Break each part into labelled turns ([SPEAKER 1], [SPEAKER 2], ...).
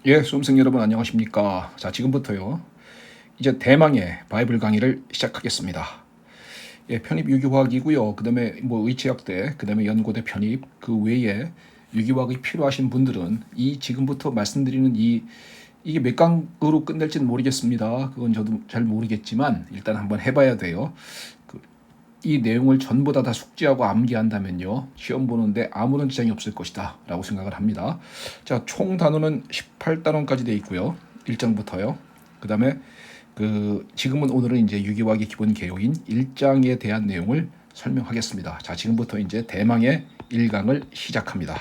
[SPEAKER 1] 예, 수험생 여러분 안녕하십니까? 자, 지금부터요. 이제 대망의 바이블 강의를 시작하겠습니다. 예, 편입 유기화학이고요. 그다음에 뭐 의체학대, 그다음에 연고대 편입 그 외에 유기화학이 필요하신 분들은 이 지금부터 말씀드리는 이게 몇 강으로 끝날지는 모르겠습니다. 그건 저도 잘 모르겠지만 일단 한번 해봐야 돼요. 이 내용을 전부 다 숙지하고 암기한다면요, 시험 보는데 아무런 지장이 없을 것이다 라고 생각을 합니다. 자, 총 단원은 18단원까지 되어 있고요. 1장부터요. 그 다음에 지금은 오늘은 이제 유기화학의 기본 개요인 1장에 대한 내용을 설명하겠습니다. 자, 지금부터 이제 대망의 1강을 시작합니다.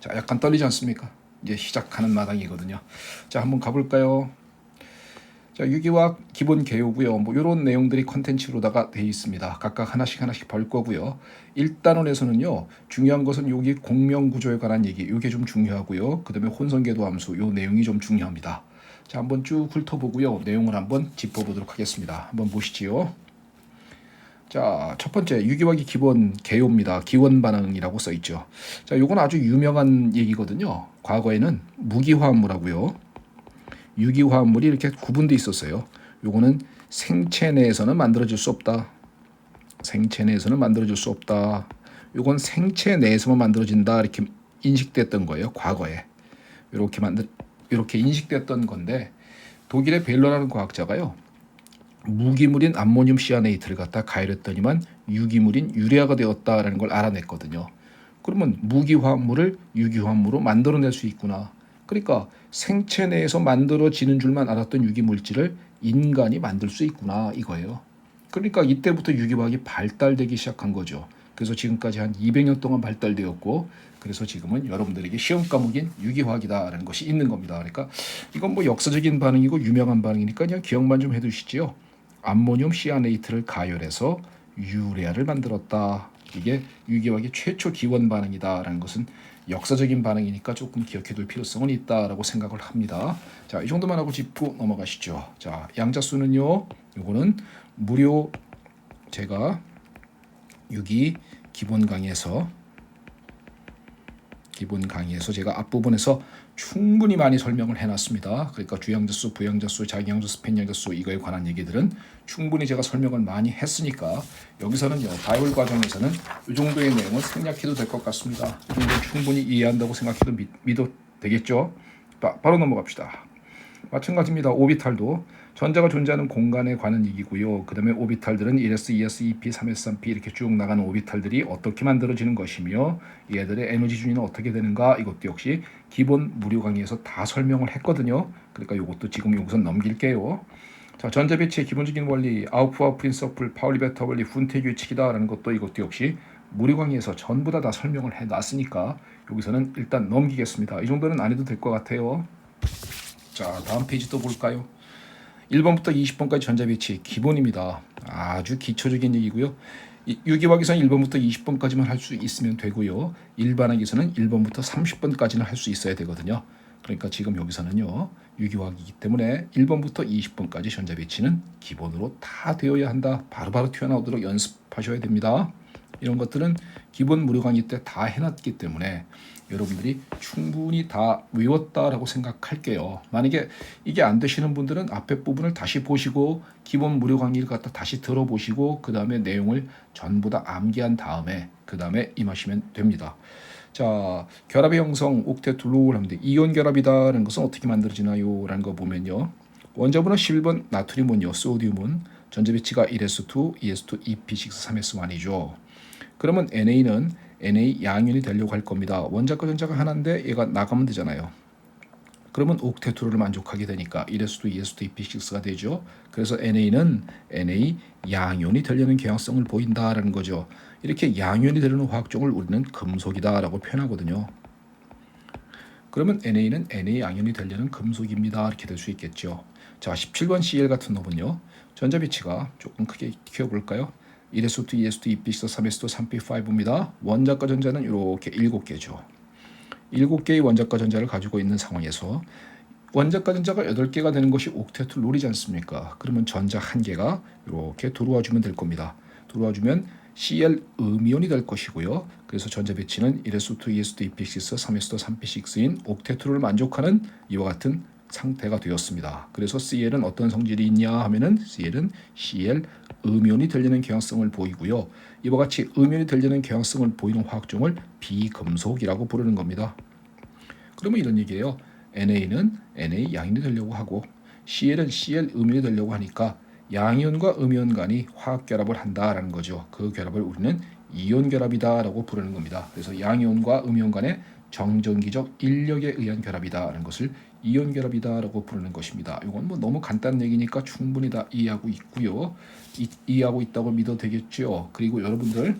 [SPEAKER 1] 자, 약간 떨리지 않습니까? 이제 시작하는 마당이거든요. 자, 한번 가볼까요? 자, 유기화학 기본 개요고요. 뭐 이런 내용들이 컨텐츠로다가 되어 있습니다. 각각 하나씩 볼 거고요. 1단원에서는요, 중요한 것은 여기 공명 구조에 관한 얘기, 이게 좀 중요하고요. 그다음에 혼성궤도 함수, 요 내용이 좀 중요합니다. 자, 한번 쭉 훑어보고요. 내용을 한번 짚어보도록 하겠습니다. 한번 보시지요. 자, 첫 번째 유기화학의 기본 개요입니다. 기원 반응이라고 써 있죠. 자, 요건 아주 유명한 얘기거든요. 과거에는 무기화합물하고요, 유기화합물이 이렇게 구분돼 있었어요. 요거는 생체 내에서는 만들어질 수 없다. 생체 내에서는 만들어질 수 없다. 요건 생체 내에서만 만들어진다. 이렇게 인식됐던 거예요. 과거에. 이렇게 인식됐던 건데, 독일의 벨러라는 과학자가요, 무기물인 암모늄 시아네이트를 갖다 가열했더니만 유기물인 유레아가 되었다라는 걸 알아냈거든요. 그러면 무기화합물을 유기화합물로 만들어낼 수 있구나. 그러니까 생체 내에서 만들어지는 줄만 알았던 유기물질을 인간이 만들 수 있구나 이거예요. 그러니까 이때부터 유기화학이 발달되기 시작한 거죠. 그래서 지금까지 한 200년 동안 발달되었고, 그래서 지금은 여러분들에게 시험 과목인 유기화학이다라는 것이 있는 겁니다. 그러니까 이건 뭐 역사적인 반응이고 유명한 반응이니까 그냥 기억만 좀 해두시지요. 암모늄 시아네이트를 가열해서 유레아를 만들었다. 이게 유기화학의 최초 기원 반응이다라는 것은 역사적인 반응이니까 조금 기억해둘 필요성은 있다라고 생각을 합니다. 자, 이 정도만 하고 짚고 넘어가시죠. 자, 양자수는요, 요거는 무료 제가 유기 기본 강의에서 제가 앞부분에서 충분히 많이 설명을 해놨습니다. 그러니까 주양자수, 부양자수, 자기양자수, 펜양자수 이거에 관한 얘기들은 충분히 제가 설명을 많이 했으니까 여기서는요, 바이블 과정에서는 이 정도의 내용은 생략해도 될 것 같습니다. 이 정도 충분히 이해한다고 생각해도 믿어도 되겠죠? 바로 넘어갑시다. 마찬가지입니다. 오비탈도 전자가 존재하는 공간에 관한 얘기고요. 그 다음에 오비탈들은 1s, 2s, 2p, 3s, 3p 이렇게 쭉 나가는 오비탈들이 어떻게 만들어지는 것이며 얘들의 에너지 준위는 어떻게 되는가, 이것도 역시 기본 무료 강의에서 다 설명을 했거든요. 그러니까 이것도 지금 여기서 넘길게요. 자, 전자배치의 기본적인 원리, 아우프와 프린서플, 파울리-베타 원리, 훈테 규칙이다라는 것도 이것도 역시 무료 강의에서 전부 다 설명을 해놨으니까 여기서는 일단 넘기겠습니다. 이 정도는 안 해도 될 것 같아요. 자, 다음 페이지 또 볼까요? 1번부터 20번까지 전자배치 기본입니다. 아주 기초적인 얘기고요. 유기화학에서는 1번부터 20번까지만 할 수 있으면 되고요. 일반학에서는 1번부터 30번까지는 할 수 있어야 되거든요. 그러니까 지금 여기서는요, 유기화학이기 때문에 1번부터 20번까지 전자배치는 기본으로 다 되어야 한다. 바로바로 튀어나오도록 연습하셔야 됩니다. 이런 것들은 기본 무료 강의 때 다 해놨기 때문에 여러분들이 충분히 다 외웠다라고 생각할게요. 만약에 이게 안 되시는 분들은 앞에 부분을 다시 보시고 기본 무료 강의를 갖다 다시 들어보시고 그 다음에 내용을 전부 다 암기한 다음에 그 다음에 임하시면 됩니다. 자, 결합의 형성 옥테트롤 하면 돼. 이온 결합이다라는 것은 어떻게 만들어지나요? 라는 거 보면요, 원자번호 11번 나트륨은요, 소디움은 전자배치가 1s2, 2s2, 2p6, 3s1이죠. 그러면 NA는 NA 양윤이 되려고 할 겁니다. 원자과 전자가 하나인데 얘가 나가면 되잖아요. 그러면 옥테트롤을 만족하게 되니까 1s도 2s도 2p6가 되죠. 그래서 NA는 NA 양윤이 되려는 경향성을 보인다라는 거죠. 이렇게 양윤이 되려는 화학종을 우리는 금속이다라고 표현하거든요. 그러면 NA는 NA 양윤이 되려는 금속입니다. 이렇게 될 수 있겠죠. 자, 17번 CL 같은 놈은요, 전자배치가 조금 크게 키워볼까요? 1s도 2s도 2p6 3s도 3p5입니다. 원자과 전자는 이렇게 7개죠. 7개의 원자과 전자를 가지고 있는 상황에서 원자과 전자가 8개가 되는 것이 옥테트롤이지 않습니까? 그러면 전자 1개가 이렇게 들어와 주면 될 겁니다. 들어와 주면 Cl 음이온이 될 것이고요. 그래서 전자 배치는 1s2, 2s2, 2p6, 3s2, 3p6인 옥테트로를 만족하는 이와 같은 상태가 되었습니다. 그래서 Cl은 어떤 성질이 있냐 하면은 Cl은 Cl 음이온이 들리는 경향성을 보이고요. 이와 같이 음이온이 들리는 경향성을 보이는 화학종을 비금속이라고 부르는 겁니다. 그러면 이런 얘기예요. NA는 Na 양이온이 되려고 하고 Cl은 Cl 음이온이 되려고 하니까 양이온과 음이온 간이 화학 결합을 한다라는 거죠. 그 결합을 우리는 이온 결합이다라고 부르는 겁니다. 그래서 양이온과 음이온 간의 정전기적 인력에 의한 결합이다라는 것을 이온 결합이다라고 부르는 것입니다. 이건 뭐 너무 간단한 얘기니까 충분히 다 이해하고 있고요. 이해하고 있다고 믿어도 되겠죠. 그리고 여러분들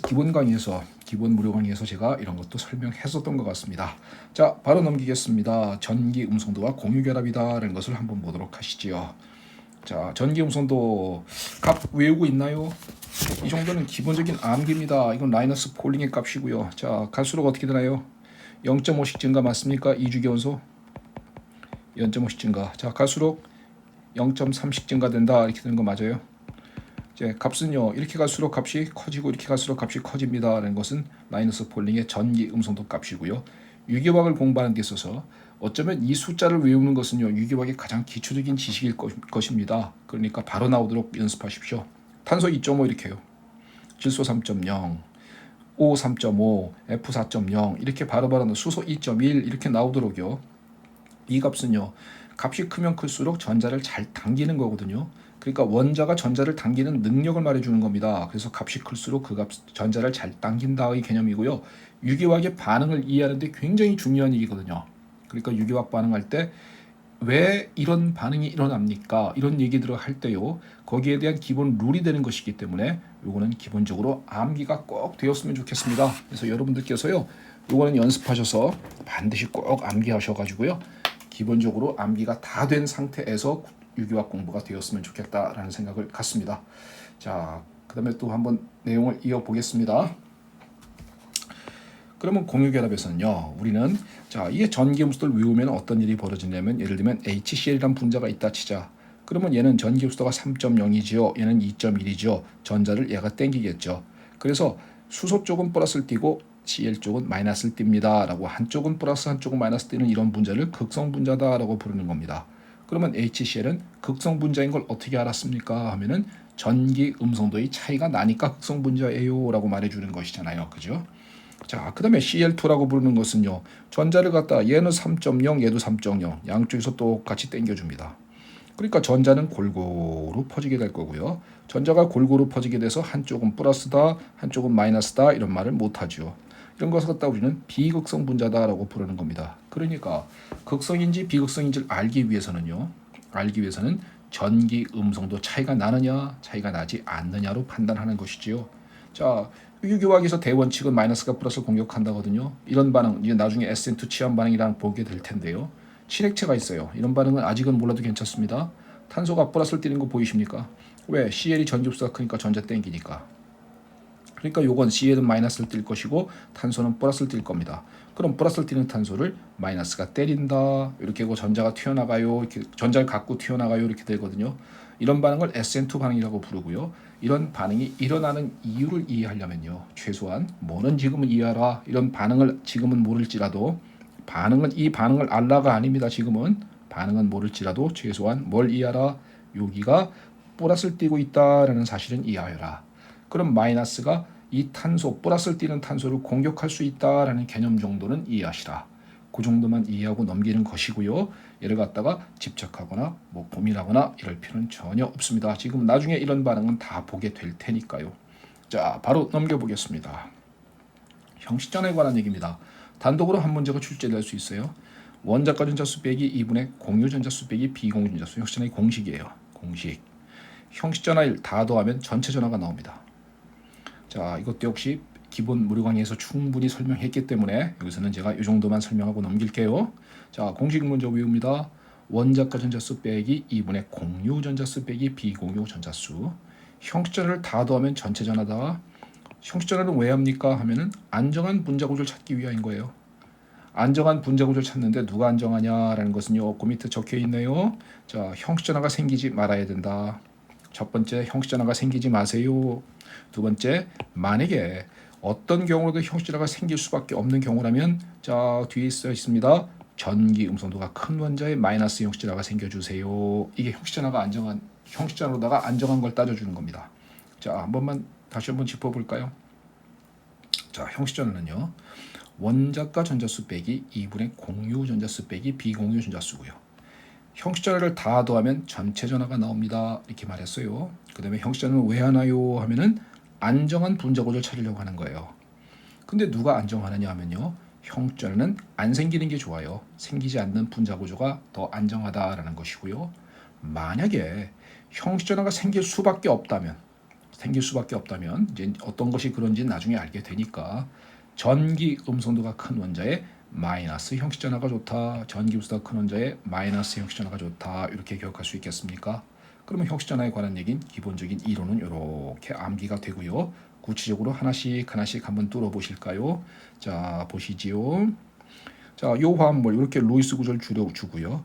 [SPEAKER 1] 기본 강의에서 기본 무료 강의에서 제가 이런 것도 설명했었던 것 같습니다. 자, 바로 넘기겠습니다. 전기 음성도와 공유 결합이다라는 것을 한번 보도록 하시지요. 자, 전기 음성도 값 외우고 있나요? 이 정도는 기본적인 암기입니다. 이건 라이너스 폴링의 값이고요. 자, 갈수록 어떻게 되나요? 0.5씩 증가 맞습니까? 2주기원소 0.5씩 증가. 자, 갈수록 0.3씩 증가된다. 이렇게 되는 거 맞아요? 이제 값은요, 이렇게 갈수록 값이 커지고 이렇게 갈수록 값이 커집니다라는 것은 라이너스 폴링의 전기 음성도 값이고요. 유기화학을 공부하는 데 있어서 어쩌면 이 숫자를 외우는 것은요, 유기화학의 가장 기초적인 지식일 것입니다. 그러니까 바로 나오도록 연습하십시오. 탄소 2.5 이렇게 해요. 질소 3.0, O 3.5, F 4.0 이렇게 바로바로 수소 2.1 이렇게 나오도록요. 이 값은요, 값이 크면 클수록 전자를 잘 당기는 거거든요. 그러니까 원자가 전자를 당기는 능력을 말해주는 겁니다. 그래서 값이 클수록 그 전자를 잘 당긴다의 개념이고요. 유기화학의 반응을 이해하는 데 굉장히 중요한 얘기거든요. 그러니까 유기화학 반응할 때 왜 이런 반응이 일어납니까? 이런 얘기들을 할 때요. 거기에 대한 기본 룰이 되는 것이기 때문에 요거는 기본적으로 암기가 꼭 되었으면 좋겠습니다. 그래서 여러분들께서요. 요거는 연습하셔서 반드시 꼭 암기하셔가지고요. 기본적으로 암기가 다 된 상태에서 유기화학 공부가 되었으면 좋겠다라는 생각을 갖습니다. 자, 그 다음에 또 한번 내용을 이어보겠습니다. 그러면 공유결합에서는요, 우리는 자, 이게 전기음수를 외우면 어떤 일이 벌어지냐면, 예를 들면 HCl이란 분자가 있다 치자. 그러면 얘는 전기음수도가 3.0이지요. 얘는 2.1이죠. 전자를 얘가 땡기겠죠. 그래서 수소 쪽은 플러스를 띄고 Cl 쪽은 마이너스를 띱니다. 라고 한쪽은 플러스 한쪽은 마이너스 띄는 이런 분자를 극성 분자다라고 부르는 겁니다. 그러면 HCl은 극성 분자인 걸 어떻게 알았습니까? 하면은 전기 음성도의 차이가 나니까 극성 분자예요 라고 말해주는 것이잖아요. 그죠? 자, 그 다음에 Cl2라고 부르는 것은요, 전자를 갖다 얘는 3.0 얘도 3.0 양쪽에서 똑같이 당겨줍니다. 그러니까 전자는 골고루 퍼지게 될 거고요. 전자가 골고루 퍼지게 돼서 한쪽은 플러스다 한쪽은 마이너스다 이런 말을 못하죠. 이런 것을 갖다 우리는 비극성 분자다라고 부르는 겁니다. 그러니까 극성인지 비극성인지를 알기 위해서는 전기 음성도 차이가 나느냐 차이가 나지 않느냐로 판단하는 것이지요. 자, 유기화학에서 대원칙은 마이너스가 플러스를 공격한다거든요. 이런 반응 이제 나중에 SN2 치환 반응이랑 보게 될 텐데요. 친액체가 있어요. 이런 반응은 아직은 몰라도 괜찮습니다. 탄소가 플러스를 띄는 거 보이십니까? 왜? Cl이 전기흡수가 크니까 전자 땡기니까. 그러니까 요건 Cl은 마이너스를 띨 것이고 탄소는 플러스를 띨 겁니다. 그럼 플러스를 띄는 탄소를 마이너스가 때린다. 이렇게 하고 전자가 튀어나가요. 이렇게 전자를 갖고 튀어나가요. 이렇게 되거든요. 이런 반응을 SN2 반응이라고 부르고요. 이런 반응이 일어나는 이유를 이해하려면요. 최소한 뭐는 지금은 이해하라. 이런 반응을 지금은 모를지라도 이 반응을 알라가 아닙니다. 지금은 반응은 모를지라도 최소한 뭘 이해하라. 여기가 플러스를 띄고 있다라는 사실은 이해하여라. 그럼 마이너스가 이 탄소 플러스를 띄는 탄소를 공격할 수 있다라는 개념 정도는 이해하시라. 그 정도만 이해하고 넘기는 것이고요. 얘를 갖다가 집착하거나 뭐 고민하거나 이럴 필요는 전혀 없습니다. 지금 나중에 이런 반응은 다 보게 될 테니까요. 자, 바로 넘겨보겠습니다. 형식전에 관한 얘기입니다. 단독으로 한 문제가 출제될 수 있어요. 원자가 전자수 빼기 2분의 공유 전자수 빼기 비공유 전자수. 형식전의 공식이에요. 공식. 형식전화를 다 더하면 전체 전화가 나옵니다. 자, 이것도 역시 기본 무료 강의에서 충분히 설명했기 때문에 여기서는 제가 이 정도만 설명하고 넘길게요. 자, 공식 문제 외웁니다. 원자가 전자수 빼기 2분의 공유 전자수 빼기 비공유 전자수. 형식전화를 다 더하면 전체 전화다. 형식전화는 왜 합니까? 하면은 안정한 분자 구조를 찾기 위함인 거예요. 안정한 분자 구조를 찾는데 누가 안정하냐라는 것은요. 그 밑에 적혀 있네요. 자, 형식전화가 생기지 말아야 된다. 첫 번째, 형식전화가 생기지 마세요. 두 번째, 만약에 어떤 경우로도 형식전화가 생길 수밖에 없는 경우라면 자 뒤에 써 있습니다. 전기 음성도가 큰 원자에 마이너스 형식전화가 생겨주세요. 이게 형식전화로다가 안정한 걸 따져주는 겁니다. 자, 다시 한번 짚어볼까요? 자, 형식전화는요. 원자가 전자수 빼기 2분의 공유 전자수 빼기 비공유 전자수고요. 형식전화를 다 더하면 전체 전화가 나옵니다. 이렇게 말했어요. 그 다음에 형식전화는 왜 하나요? 하면은 안정한 분자구조를 찾으려고 하는 거예요. 근데 누가 안정하느냐 하면요. 형식전화는 안 생기는 게 좋아요. 생기지 않는 분자구조가 더 안정하다라는 것이고요. 만약에 형식전화가 생길 수밖에 없다면 이제 어떤 것이 그런지는 나중에 알게 되니까 전기 음성도가 큰 원자에 마이너스 형식전화가 좋다. 전기 음성도가 큰 원자에 마이너스 형식전화가 좋다. 이렇게 기억할 수 있겠습니까? 그러면 형식전화에 관한 얘기는 기본적인 이론은 이렇게 암기가 되고요. 구체적으로 하나씩 한번 뚫어보실까요? 자, 보시지요. 자, 요 화합물 이렇게 루이스 구조를 주고요.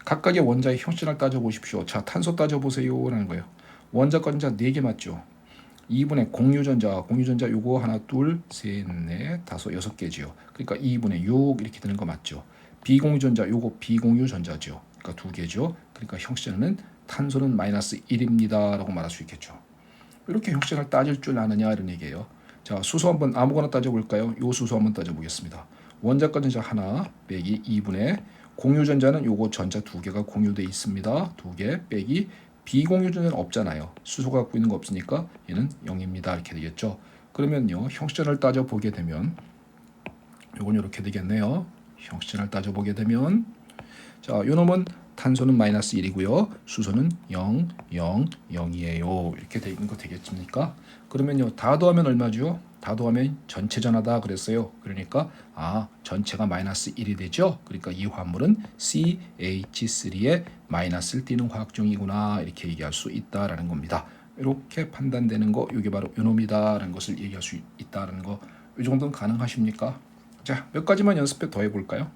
[SPEAKER 1] 각각의 원자의 형식전화를 따져보십시오. 자, 탄소 따져보세요 라는 거예요. 원자과 전자 4개 맞죠? 2분의 공유전자 요거 하나 둘셋넷 다섯 6개지요. 그러니까 2분의 6 이렇게 되는 거 맞죠? 비공유전자 요거 비공유전자죠. 그러니까 2개죠. 그러니까 형식전화는 탄소는 마이너스 1입니다 라고 말할 수 있겠죠. 이렇게 형식전화를 따질 줄 아느냐 이런 얘기예요. 자, 수소 한번 아무거나 따져볼까요? 요 수소 한번 따져보겠습니다. 원자과 전자 하나 빼기 2분의 공유전자는 요거 전자 2개가 공유돼 있습니다. 2개 빼기 비공유전자는 없잖아요. 수소가 갖고 있는 거 없으니까 얘는 0입니다. 이렇게 되겠죠. 그러면요. 형식전화를 따져보게 되면 요건 이렇게 되겠네요. 형식전화를 따져보게 되면 자, 요 놈은 탄소는 마이너스 1이고요. 수소는 0, 0, 0이에요. 이렇게 되는 거 되겠습니까? 그러면요. 다 더하면 얼마죠? 다 더하면 전체 전하다 그랬어요. 그러니까 전체가 마이너스 1이 되죠. 그러니까 이 화합물은 CH3에 마이너스를 띠는 화학종이구나 이렇게 얘기할 수 있다라는 겁니다. 이렇게 판단되는 거 이게 바로 요놈이다라는 것을 얘기할 수 있다라는 거. 이 정도는 가능하십니까? 자, 몇 가지만 연습해 더 해볼까요?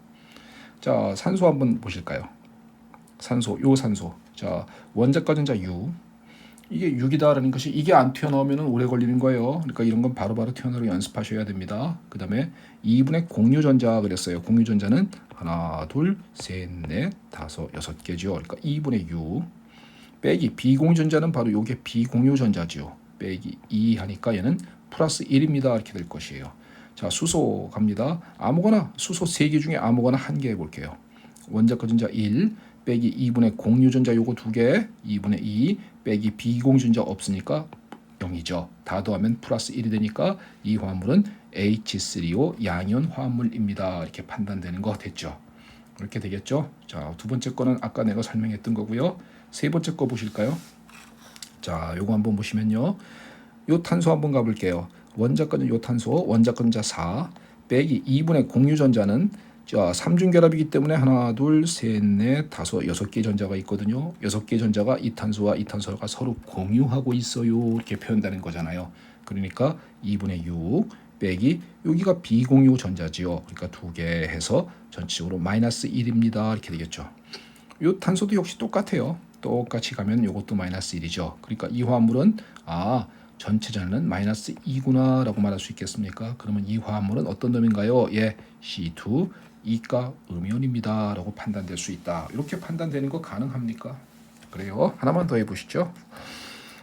[SPEAKER 1] 자, 산소 한번 보실까요? 산소. 자, 원자과 전자 6. 이게 6이다라는 것이 이게 안 튀어나오면 오래 걸리는 거예요. 그러니까 이런 건 바로바로 튀어나오고 연습하셔야 됩니다. 그 다음에 2분의 공유전자 그랬어요. 공유전자는 하나, 둘, 셋, 넷, 다섯, 6개죠. 그러니까 2분의 6 빼기 비공유전자는 바로 요게 비공유전자죠. 빼기 2 하니까 얘는 플러스 1입니다. 이렇게 될 것이에요. 자, 수소 갑니다. 아무거나 수소 3개 중에 아무거나 한 개 해볼게요. 원자과 전자 1 빼기 2분의 공유전자 요거 2개 2분의 2 빼기 비공유전자 없으니까 0이죠. 다 더하면 플러스 1이 되니까 이 화합물은 H3O 양이온 화합물입니다. 이렇게 판단되는 거 됐죠. 이렇게 되겠죠. 자, 두 번째 거는 아까 내가 설명했던 거고요. 세 번째 거 보실까요? 자, 요거 한번 보시면요. 요 탄소 한번 가볼게요. 원자과 요 탄소 원자과 전자 4 빼기 2분의 공유전자는 자, 3중결합이기 때문에 하나, 둘, 셋, 넷, 다섯, 6개 전자가 있거든요. 6개 전자가 이 탄소와 이 탄소가 서로 공유하고 있어요. 이렇게 표현되는 거잖아요. 그러니까 2분의 6 빼기 여기가 비공유 전자지요. 그러니까 2개 해서 전체적으로 마이너스 1입니다. 이렇게 되겠죠. 이 탄소도 역시 똑같아요. 똑같이 가면 이것도 마이너스 1이죠. 그러니까 이 화합물은 전체 전하는 마이너스 2구나 라고 말할 수 있겠습니까? 그러면 이 화합물은 어떤 놈인가요? 예, C2 이가 음이온입니다 라고 판단될 수 있다. 이렇게 판단되는 거 가능합니까? 그래요. 하나만 더 해보시죠.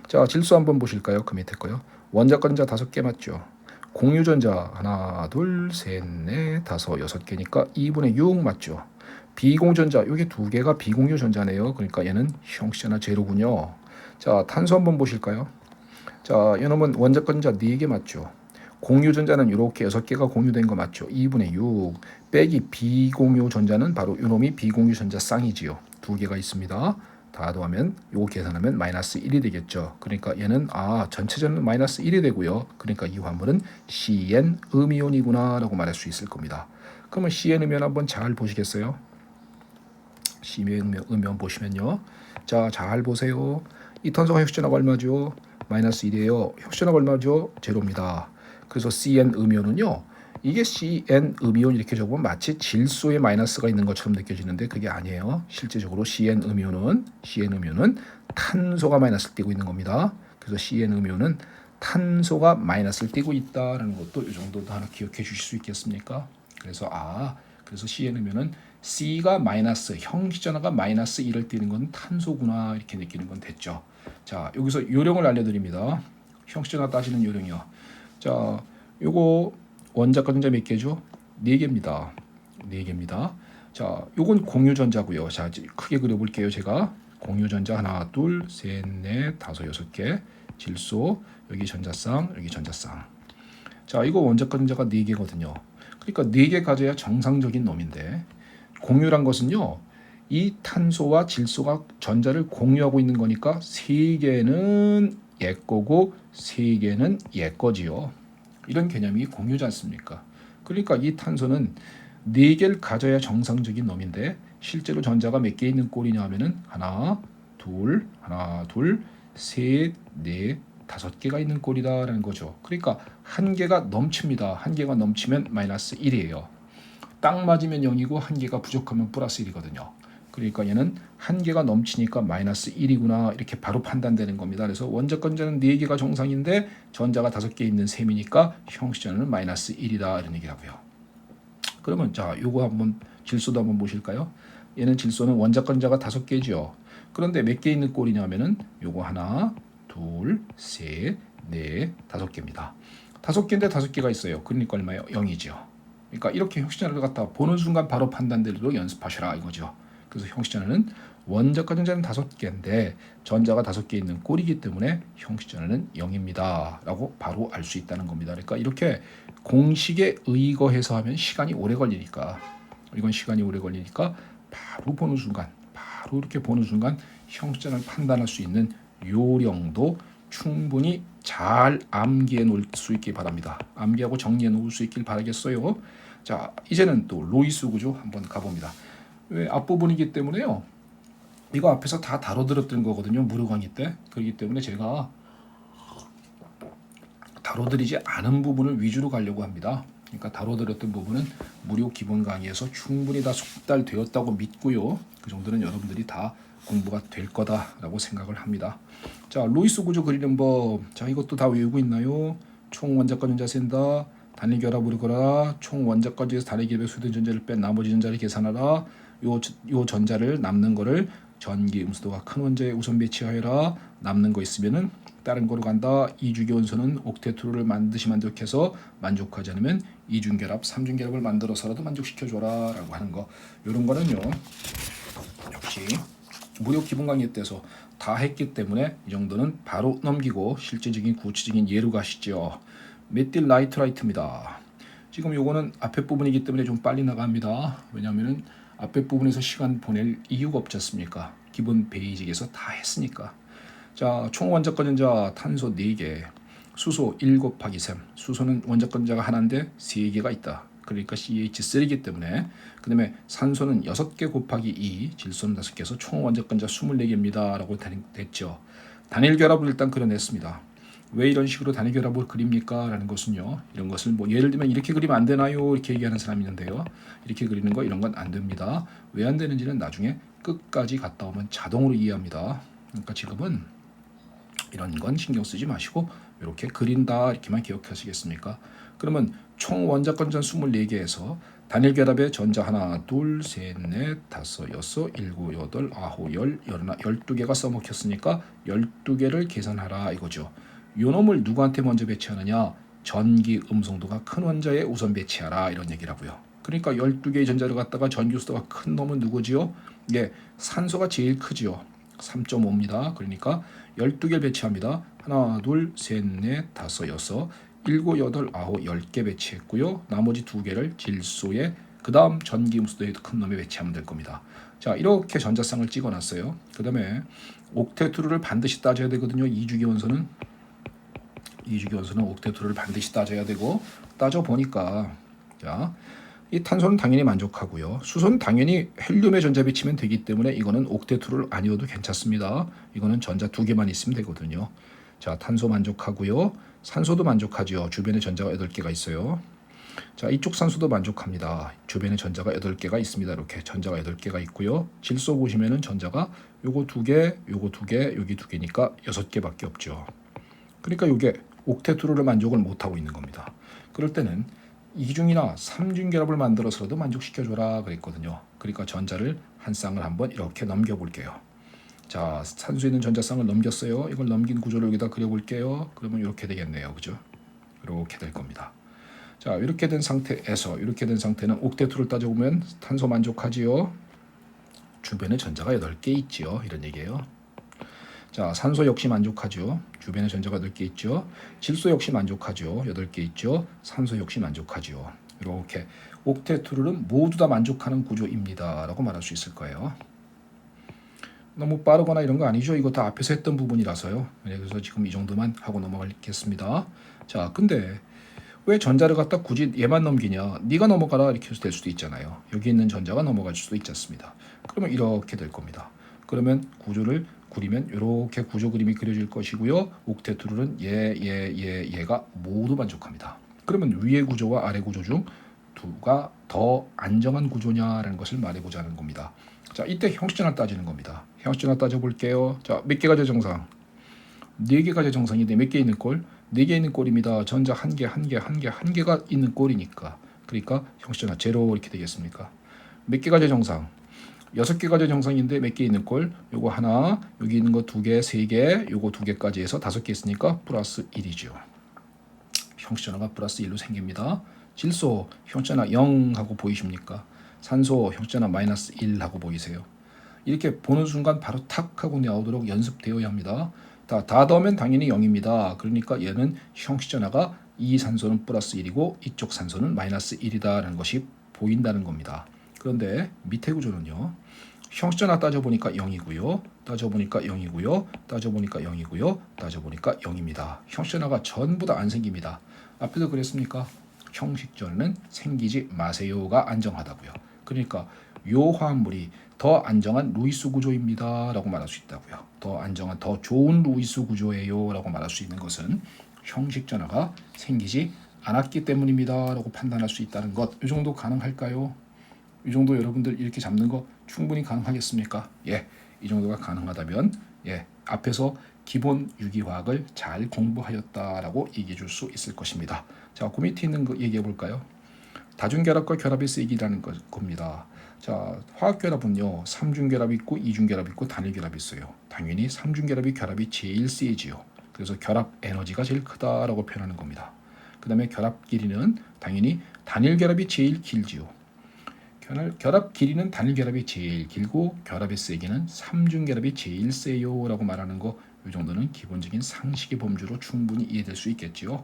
[SPEAKER 1] 자, 질소 한번 보실까요? 그 밑에 거요. 원자과 전자 5개 맞죠? 공유전자 하나, 둘, 셋, 넷, 다섯, 6개니까 2분의 6 맞죠? 비공전자 여기 2개가 비공유 전자네요. 그러니까 얘는 형식전화 제로군요. 자, 탄소 한번 보실까요? 자, 이놈은 원자과 전자 4개 맞죠? 공유전자는 이렇게 6개가 공유된 거 맞죠? 2분의 6 빼기 비공유 전자는 바로 이놈이 비공유 전자 쌍이지요. 2개가 있습니다. 다 더하면 요거 계산하면 마이너스 1이 되겠죠. 그러니까 얘는 전체전은 마이너스 1이 되고요. 그러니까 이 화물은 CN 음이온이구나 라고 말할 수 있을 겁니다. 그러면 CN 음이온 한번 잘 보시겠어요? CN 음이온 보시면요. 자, 잘 보세요. 이 탄소가 혁신화가 얼마죠? 마이너스 1이에요. 혁신화가 얼마죠? 제로입니다. 그래서 CN 음이온은요. 이게 CN 음이온 이렇게 적으면 마치 질소에 마이너스가 있는 것처럼 느껴지는데 그게 아니에요. 실제적으로 CN 음이온은 탄소가 마이너스를 띠고 있는 겁니다. 그래서 CN 음이온은 탄소가 마이너스를 띠고 있다라는 것도 이 정도도 하나 기억해 주실 수 있겠습니까? 그래서 그래서 CN 음이온은 C가 마이너스 형식전화가 마이너스 1을 띠는 건 탄소구나 이렇게 느끼는 건 됐죠. 자, 여기서 요령을 알려드립니다. 형식전화 따지는 요령이요. 자, 요거 원자과 전자 몇 개죠? 4개입니다. 4개입니다. 자, 요건 공유전자고요. 자, 크게 그려볼게요. 제가 공유전자 하나, 둘, 셋, 넷, 다섯, 6개. 질소, 여기 전자쌍, 여기 전자쌍. 자, 이거 원자과 전자가 4개거든요. 그러니까 4개 가져야 정상적인 놈인데 공유란 것은요. 이 탄소와 질소가 전자를 공유하고 있는 거니까 3개는 얘 거고 3개는 얘 거지요. 이런 개념이 공유지 않습니까? 그러니까 이 탄소는 4개를 가져야 정상적인 놈인데 실제로 전자가 몇 개 있는 꼴이냐 하면은 하나, 둘, 셋, 넷, 5개가 있는 꼴이다라는 거죠. 그러니까 한 개가 넘칩니다. 한 개가 넘치면 마이너스 1이에요. 딱 맞으면 0이고 한 개가 부족하면 플러스 1이거든요. 그러니까 얘는 한 개가 넘치니까 마이너스 1이구나 이렇게 바로 판단되는 겁니다. 그래서 원자권자는 4개가 정상인데 전자가 5개 있는 셈이니까 형식전화는 마이너스 1이다 이런 얘기라고요. 그러면 자 요거 한번 질소도 한번 보실까요? 얘는 질소는 원자권자가 5개죠. 그런데 몇 개 있는 꼴이냐면은 요거 하나, 둘, 셋, 넷, 5개입니다. 5개인데 5개가 있어요. 그러니까 얼마예요? 0이죠. 그러니까 이렇게 형식전화를 갖다 보는 순간 바로 판단되도록 연습하셔라 이거죠. 그래서 형식전화는 원자과 전자는 5개인데 전자가 5개 있는 꼴이기 때문에 형식전화는 0입니다 라고 바로 알 수 있다는 겁니다. 그러니까 이렇게 공식에 의거해서 하면 시간이 오래 걸리니까 바로 이렇게 보는 순간 형식전화를 판단할 수 있는 요령도 충분히 잘 암기해 놓을 수 있길 바랍니다. 암기하고 정리해 놓을 수 있길 바라겠어요. 자, 이제는 또 로이스 구조 한번 가봅니다. 왜 앞부분이기 때문에요. 이거 앞에서 다 다뤄드렸던 거거든요. 무료 강의 때. 그렇기 때문에 제가 다뤄드리지 않은 부분을 위주로 가려고 합니다. 그러니까 다뤄드렸던 부분은 무료 기본 강의에서 충분히 다 숙달되었다고 믿고요. 그 정도는 여러분들이 다 공부가 될 거다라고 생각을 합니다. 자, 로이스 구조 그리는 법. 자, 이것도 다 외우고 있나요? 총 원자과 전자 센다. 단일 결합으로 걸어라. 총 원자과 전자에서 단일 결합에 소된 전자를 뺀 나머지 전자를 계산하라. 요 전자를 남는 거를 전기 음수도가 큰 원자에 우선 배치하여라. 남는 거 있으면은 다른 거로 간다. 이주기 원소는 옥테트로를 만족해서 만족하지 않으면 이중결합, 삼중결합을 만들어서라도 만족시켜줘라 라고 하는 거. 이런 거는요. 역시 무료 기본 강의 때서 다 했기 때문에 이 정도는 바로 넘기고 실제적인 구체적인 예로 가시죠. 메틸 나이트라이트입니다. 지금 요거는 앞에 부분이기 때문에 좀 빨리 나갑니다. 왜냐하면 앞에 부분에서 시간 보낼 이유가 없지 않습니까? 기본 베이직에서 다 했으니까. 자, 총 원자과 전자 탄소 4개, 수소 1 곱하기 3. 수소는 원자과 전자가 하나인데 3개가 있다. 그러니까 CH3이기 때문에. 그 다음에 산소는 6개 곱하기 2, 질소는 5개에서 총 원자과 전자 24개입니다 라고 됐죠. 단일 결합을 일단 그려냈습니다. 왜 이런 식으로 단일 결합을 그립니까? 라는 것은요. 이런 것을 뭐 예를 들면 이렇게 그리면 안 되나요? 이렇게 얘기하는 사람이 있는데요. 이렇게 그리는 거 이런 건 안 됩니다. 왜 안 되는지는 나중에 끝까지 갔다 오면 자동으로 이해합니다. 그러니까 지금은 이런 건 신경 쓰지 마시고 이렇게 그린다 이렇게만 기억하시겠습니까? 그러면 총 원자과 전자 24개에서 단일 결합의 전자 하나, 둘, 셋, 넷, 다섯, 여섯, 일곱, 여덟, 아홉, 열, 열하나, 12개가 써먹혔으니까 12개를 계산하라 이거죠. 요 놈을 누구한테 먼저 배치하느냐? 전기 음성도가 큰 원자에 우선 배치하라 이런 얘기라고요. 그러니까 12개의 전자를 갖다가 전기수도가 큰 놈은 누구지요? 예, 산소가 제일 크지요. 3.5입니다. 그러니까 12개를 배치합니다. 하나, 둘, 셋, 넷, 다섯, 여섯, 일곱, 여덟, 아홉, 10개 배치했고요. 나머지 2개를 질소에 그 다음 전기 음수도에 큰 놈에 배치하면 될 겁니다. 자, 이렇게 전자쌍을 찍어놨어요. 그 다음에 옥테트루를 반드시 따져야 되거든요. 이주기 원소는 옥테트루를 반드시 따져야 되고 따져보니까 자, 이 탄소는 당연히 만족하고요. 수소는 당연히 헬륨의 전자 배치면 되기 때문에 이거는 옥테트루를 아니어도 괜찮습니다. 이거는 전자 2개만 있으면 되거든요. 자, 탄소 만족하고요. 산소도 만족하죠. 주변에 전자가 8개가 있어요. 자, 이쪽 산소도 만족합니다. 주변에 전자가 8개가 있습니다. 이렇게 전자가 8개가 있고요. 질소 보시면은 전자가 요거 2개, 요거 2개, 여기 2개니까 6개밖에 없죠. 그러니까 요게 옥테트루를 만족을 못하고 있는 겁니다. 그럴 때는 이중이나 삼중 결합을 만들어서라도 만족시켜줘라 그랬거든요. 그러니까 전자를 한 쌍을 한번 이렇게 넘겨볼게요. 자, 산소에 있는 전자쌍을 넘겼어요. 이걸 넘긴 구조를 여기다 그려볼게요. 그러면 이렇게 되겠네요. 그죠? 이렇게 될 겁니다. 자, 이렇게 된 상태는 옥테트루를 따져보면 탄소 만족하지요. 주변에 전자가 8개 있지요. 이런 얘기예요. 자, 산소 역시 만족하죠. 주변에 전자가 8개 있죠. 질소 역시 만족하죠. 8개 있죠. 산소 역시 만족하죠. 이렇게 옥테트루는 모두 다 만족하는 구조입니다. 라고 말할 수 있을 거예요. 너무 빠르거나 이런 거 아니죠. 이거 다 앞에서 했던 부분이라서요. 그래서 지금 이 정도만 하고 넘어가겠습니다. 자, 근데 왜 전자를 갖다 굳이 얘만 넘기냐? 네가 넘어가라 이렇게 해서 될 수도 있잖아요. 여기 있는 전자가 넘어갈 수도 있지 않습니다. 그러면 이렇게 될 겁니다. 그러면 구조를 그리면 이렇게 구조 그림이 그려질 것이고요. 옥테트루는 얘가 모두 만족합니다. 그러면 위의 구조와 아래 구조 중 누가 더 안정한 구조냐라는 것을 말해보자는 겁니다. 자, 이때 형식전환 따지는 겁니다. 형식전환 따져볼게요. 자, 몇 개가 제정상? 4개가 제정상인데 몇 개 있는 꼴? 4개 있는 꼴입니다. 전자 1개가 있는 꼴이니까. 그러니까 형식전환 제로 이렇게 되겠습니까? 몇 개가 제정상? 6개가 제정상인데 몇 개 있는 꼴? 요거 하나, 여기 있는 거 2개, 3개, 요거 2개까지 해서 5개 있으니까 플러스 1이죠. 형식전화가 플러스 1로 생깁니다. 질소 형식전화 0 하고 보이십니까? 산소 형식전화 마이너스 1 하고 보이세요? 이렇게 보는 순간 바로 탁 하고 나오도록 연습되어야 합니다. 다 더하면 당연히 0입니다. 그러니까 얘는 형식전화가 이 산소는 플러스 1이고 이쪽 산소는 마이너스 1이다라는 것이 보인다는 겁니다. 그런데 밑에 구조는요. 형식전화 따져보니까 0이고요. 따져보니까 0이고요. 따져보니까 0이고요. 따져보니까 0입니다. 형식전화가 전부 다 안 생깁니다. 앞에도 그랬습니까? 형식전화는 생기지 마세요가 안정하다고요. 그러니까 요 화합물이 더 안정한 루이스 구조입니다 라고 말할 수 있다고요. 더 안정한 더 좋은 루이스 구조예요 라고 말할 수 있는 것은 형식전화가 생기지 않았기 때문입니다 라고 판단할 수 있다는 것. 이 정도 가능할까요? 이 정도 여러분들 이렇게 잡는 거 충분히 가능하겠습니까? 예, 이 정도가 가능하다면 예, 앞에서 기본 유기화학을 잘 공부하였다라고 얘기해 줄 수 있을 것입니다. 자, 그 밑에 있는 거 얘기해 볼까요? 다중결합과 결합의 세기라는 겁니다. 자, 화학결합은요, 삼중결합이 있고 이중결합이 있고 단일결합이 있어요. 당연히 삼중결합이 결합이 제일 세지요. 그래서 결합 에너지가 제일 크다라고 표현하는 겁니다. 그 다음에 결합 길이는 당연히 단일결합이 제일 길지요. 결합 길이는 단일결합이 제일 길고 결합의 세기는 삼중결합이 제일 세요 라고 말하는 거, 이 정도는 기본적인 상식의 범주로 충분히 이해될 수 있겠지요.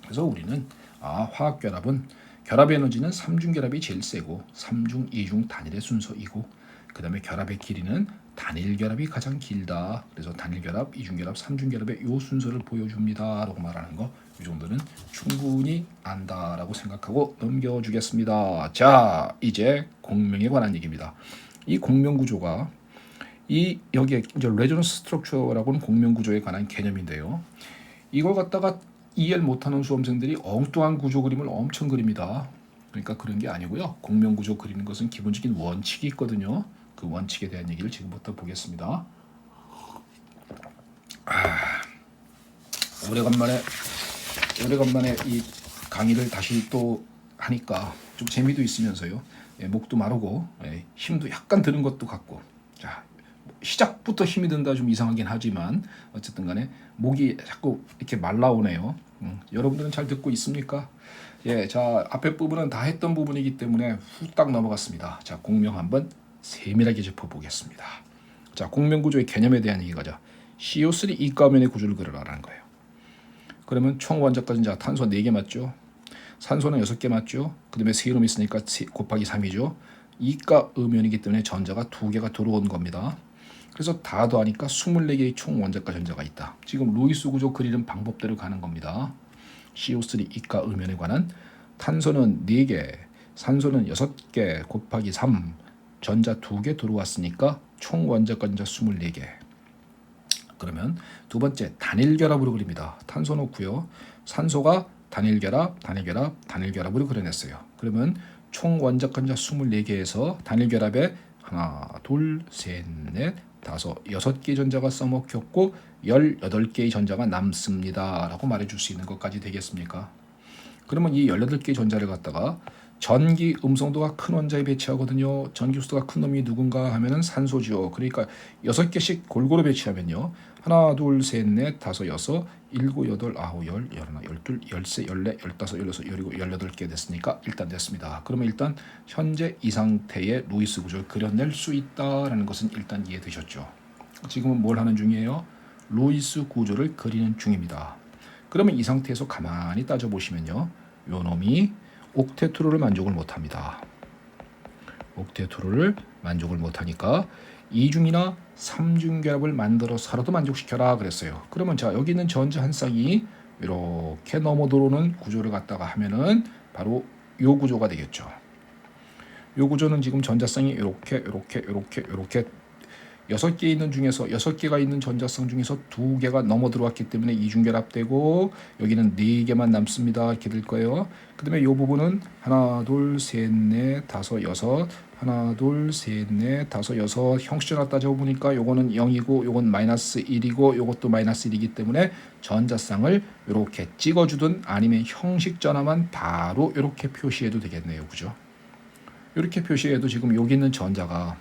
[SPEAKER 1] 그래서 우리는 화학결합은 결합 에너지는 삼중결합이 제일 세고 삼중, 이중, 단일의 순서이고 그 다음에 결합의 길이는 단일결합이 가장 길다. 그래서 단일결합, 이중결합, 삼중결합의 이 순서를 보여줍니다 라고 말하는 거, 이 정도는 충분히 안다라고 생각하고 넘겨주겠습니다. 자, 이제 공명에 관한 얘기입니다. 이 공명 구조가 여기에 이제 레조넌스 스트럭처라고는 공명 구조에 관한 개념인데요. 이걸 갖다가 이해를 못하는 수험생들이 엉뚱한 구조 그림을 엄청 그립니다. 그러니까 그런 게 아니고요. 공명 구조 그리는 것은 기본적인 원칙이 있거든요. 그 원칙에 대한 얘기를 지금부터 보겠습니다. 오래간만에 이 강의를 다시 또 하니까 좀 재미도 있으면서요. 목도 마르고 힘도 약간 드는 것도 같고. 자, 시작부터 힘이 든다 좀 이상하긴 하지만 어쨌든 간에 목이 자꾸 이렇게 말라오네요. 여러분들은 잘 듣고 있습니까? 예, 자, 앞에 부분은 다 했던 부분이기 때문에 후딱 넘어갔습니다. 자, 공명 한번 세밀하게 짚어보겠습니다. 자, 공명 구조의 개념에 대한 얘기가죠. CO3 이가면의 구조를 그려라라는 거예요. 그러면 총 원자까지는 자, 탄소 4개 맞죠? 산소는 6개 맞죠? 그 다음에 세이롬 있으니까 곱하기 3이죠. 이가 음연이기 때문에 전자가 2개가 들어온 겁니다. 그래서 다 더하니까 24개의 총 원자과 전자가 있다. 지금 루이스 구조 그리는 방법대로 가는 겁니다. CO3 이가 음연에 관한 탄소는 4개, 산소는 6개 곱하기 3, 전자 2개 들어왔으니까 총 원자과 전자 24개. 그러면 두 번째 단일 결합으로 그립니다. 탄소 놓고요. 산소가 단일 결합으로 그려냈어요. 그러면 총 원자 건자 24개에서 단일 결합에 하나, 둘, 셋, 넷, 다섯, 6개의 전자가 써먹혔고 18개의 전자가 남습니다 라고 말해줄 수 있는 것까지 되겠습니까? 그러면 이 18개의 전자를 갖다가 전기 음성도가 큰 원자에 배치하거든요. 전기수도가 큰 놈이 누군가 하면은 산소죠. 그러니까 6개씩 골고루 배치하면요. 하나, 둘, 셋, 넷, 다섯, 여섯, 일곱, 여덟, 아홉, 열, 열하나, 열둘, 열세, 열네, 열다섯, 열여섯, 열일곱, 18개 됐으니까 일단 됐습니다. 그러면 일단 현재 이 상태의 루이스 구조를 그려낼 수 있다라는 것은 일단 이해되셨죠? 지금은 뭘 하는 중이에요? 루이스 구조를 그리는 중입니다. 그러면 이 상태에서 가만히 따져보시면요. 요 놈이 옥테트로를 만족을 못합니다. 옥테트로를 만족을 못하니까 2중이나 3중 결합을 만들어서라도 만족시켜라 그랬어요. 그러면 자 여기 있는 전자 한 쌍이 이렇게 넘어 들어오는 구조를 갖다가 하면은 바로 요 구조가 되겠죠. 요 구조는 지금 전자쌍이 이렇게 6개 있는 중에서 6개가 있는 전자쌍 중에서 2개가 넘어 들어왔기 때문에 이중결합되고 여기는 4개만 남습니다. 이렇게 될 거예요. 그 다음에 이 부분은 하나, 둘, 셋, 넷, 다섯, 여섯, 하나, 둘, 셋, 넷, 다섯, 여섯 형식전화 따져보니까 요거는 0이고 요건 마이너스 1이고 요것도 마이너스 1이기 때문에 전자쌍을 이렇게 찍어주든 아니면 형식전화만 바로 이렇게 표시해도 되겠네요. 그죠? 이렇게 표시해도 지금 여기 있는 전자가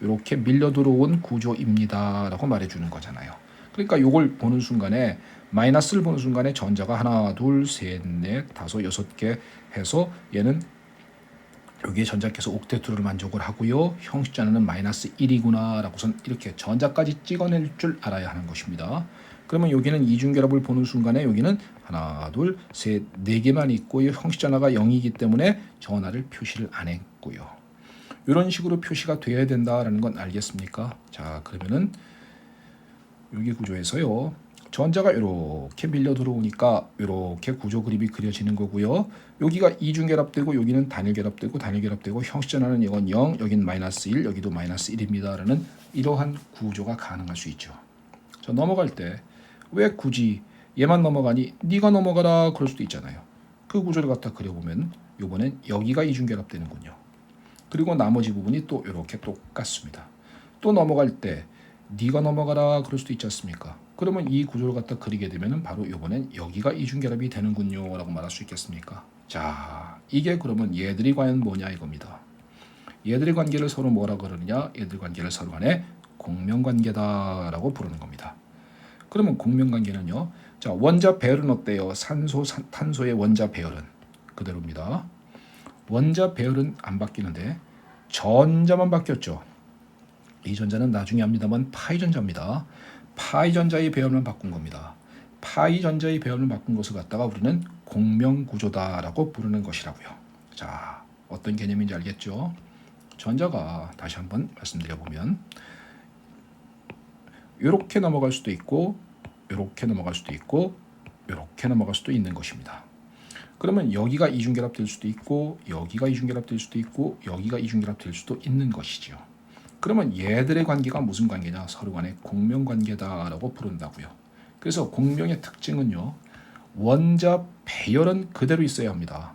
[SPEAKER 1] 이렇게 밀려 들어온 구조입니다라고 말해주는 거잖아요. 그러니까 이걸 보는 순간에 마이너스를 보는 순간에 전자가 하나, 둘, 셋, 넷, 다섯, 6개 해서 얘는 여기에 전자께서 옥테트로를 만족을 하고요. 형식전화는 마이너스 1이구나라고선 이렇게 전자까지 찍어낼 줄 알아야 하는 것입니다. 그러면 여기는 이중결합을 보는 순간에 여기는 하나, 둘, 셋, 4개만 있고요. 형식전화가 0이기 때문에 전화를 표시를 안 했고요. 이런 식으로 표시가 되어야 된다라는 건 알겠습니까? 자, 그러면은 여기 구조에서요. 전자가 이렇게 밀려 들어오니까 이렇게 구조 그림이 그려지는 거고요. 여기가 이중결합되고 여기는 단일결합되고 형식전화는 이건 0, 여기는 마이너스 1, 여기도 마이너스 1입니다라는 이러한 구조가 가능할 수 있죠. 자, 넘어갈 때 왜 굳이 얘만 넘어가니 네가 넘어가라 그럴 수도 있잖아요. 그 구조를 갖다 그려보면 이번엔 여기가 이중결합되는군요. 그리고 나머지 부분이 또 이렇게 똑같습니다. 또 넘어갈 때 네가 넘어가라 그럴 수도 있지 않습니까? 그러면 이 구조를 갖다 그리게 되면 바로 이번엔 여기가 이중결합이 되는군요 라고 말할 수 있겠습니까? 자, 이게 그러면 얘들이 과연 뭐냐 이겁니다. 얘들의 관계를 서로 뭐라 그러느냐? 얘들 관계를 서로 간에 공명관계다라고 부르는 겁니다. 그러면 공명관계는요. 자, 원자 배열은 어때요? 탄소의 원자 배열은 그대로입니다. 원자 배열은 안 바뀌는데 전자만 바뀌었죠. 이 전자는 나중에 합니다만 파이 전자입니다. 파이 전자의 배열만 바꾼 겁니다. 파이 전자의 배열을 바꾼 것을 갖다가 우리는 공명구조다라고 부르는 것이라고요. 자, 어떤 개념인지 알겠죠? 전자가 다시 한번 말씀드려보면 이렇게 넘어갈 수도 있고 이렇게 넘어갈 수도 있고 이렇게 넘어갈 수도 있는 것입니다. 그러면 여기가 이중결합될 수도 있고 여기가 이중결합될 수도 있고 여기가 이중결합될 수도 있는 것이죠. 그러면 얘들의 관계가 무슨 관계냐? 서로 간의 공명관계다라고 부른다고요. 그래서 공명의 특징은요. 원자 배열은 그대로 있어야 합니다.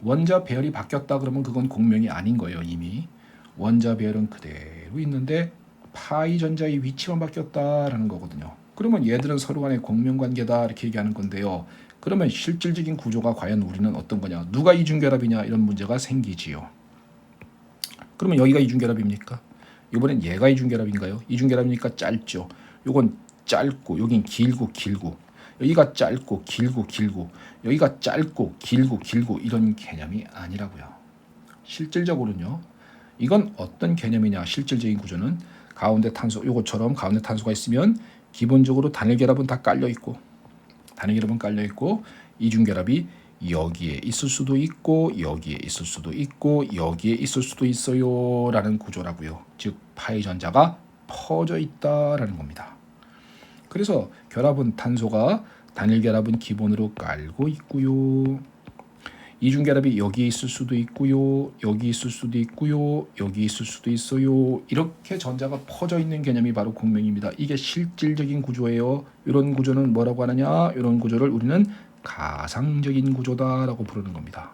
[SPEAKER 1] 원자 배열이 바뀌었다 그러면 그건 공명이 아닌 거예요. 이미. 원자 배열은 그대로 있는데 파이 전자의 위치만 바뀌었다라는 거거든요. 그러면 얘들은 서로 간의 공명관계다 이렇게 얘기하는 건데요. 그러면 실질적인 구조가 과연 우리는 어떤 거냐? 누가 이중결합이냐? 이런 문제가 생기지요. 그러면 여기가 이중결합입니까? 이번엔 얘가 이중결합인가요? 이중결합이니까 짧죠. 요건 짧고 여긴 길고 여기가 짧고 길고 여기가 짧고 길고 이런 개념이 아니라고요. 실질적으로는요. 이건 어떤 개념이냐? 실질적인 구조는 가운데 탄소 요것처럼 가운데 탄소가 있으면 기본적으로 단일결합은 다 깔려 있고 이중결합이 여기에 있을 수도 있고 여기에 있을 수도 있고 여기에 있을 수도 있어요 라는 구조라고요. 즉 파이 전자가 퍼져 있다라는 겁니다. 그래서 결합은 탄소가 단일결합은 기본으로 깔고 있고요. 이중결합이 여기 있을 수도 있고요. 여기 있을 수도 있고요. 여기 있을 수도 있어요. 이렇게 전자가 퍼져 있는 개념이 바로 공명입니다. 이게 실질적인 구조예요. 이런 구조는 뭐라고 하느냐? 이런 구조를 우리는 가상적인 구조다라고 부르는 겁니다.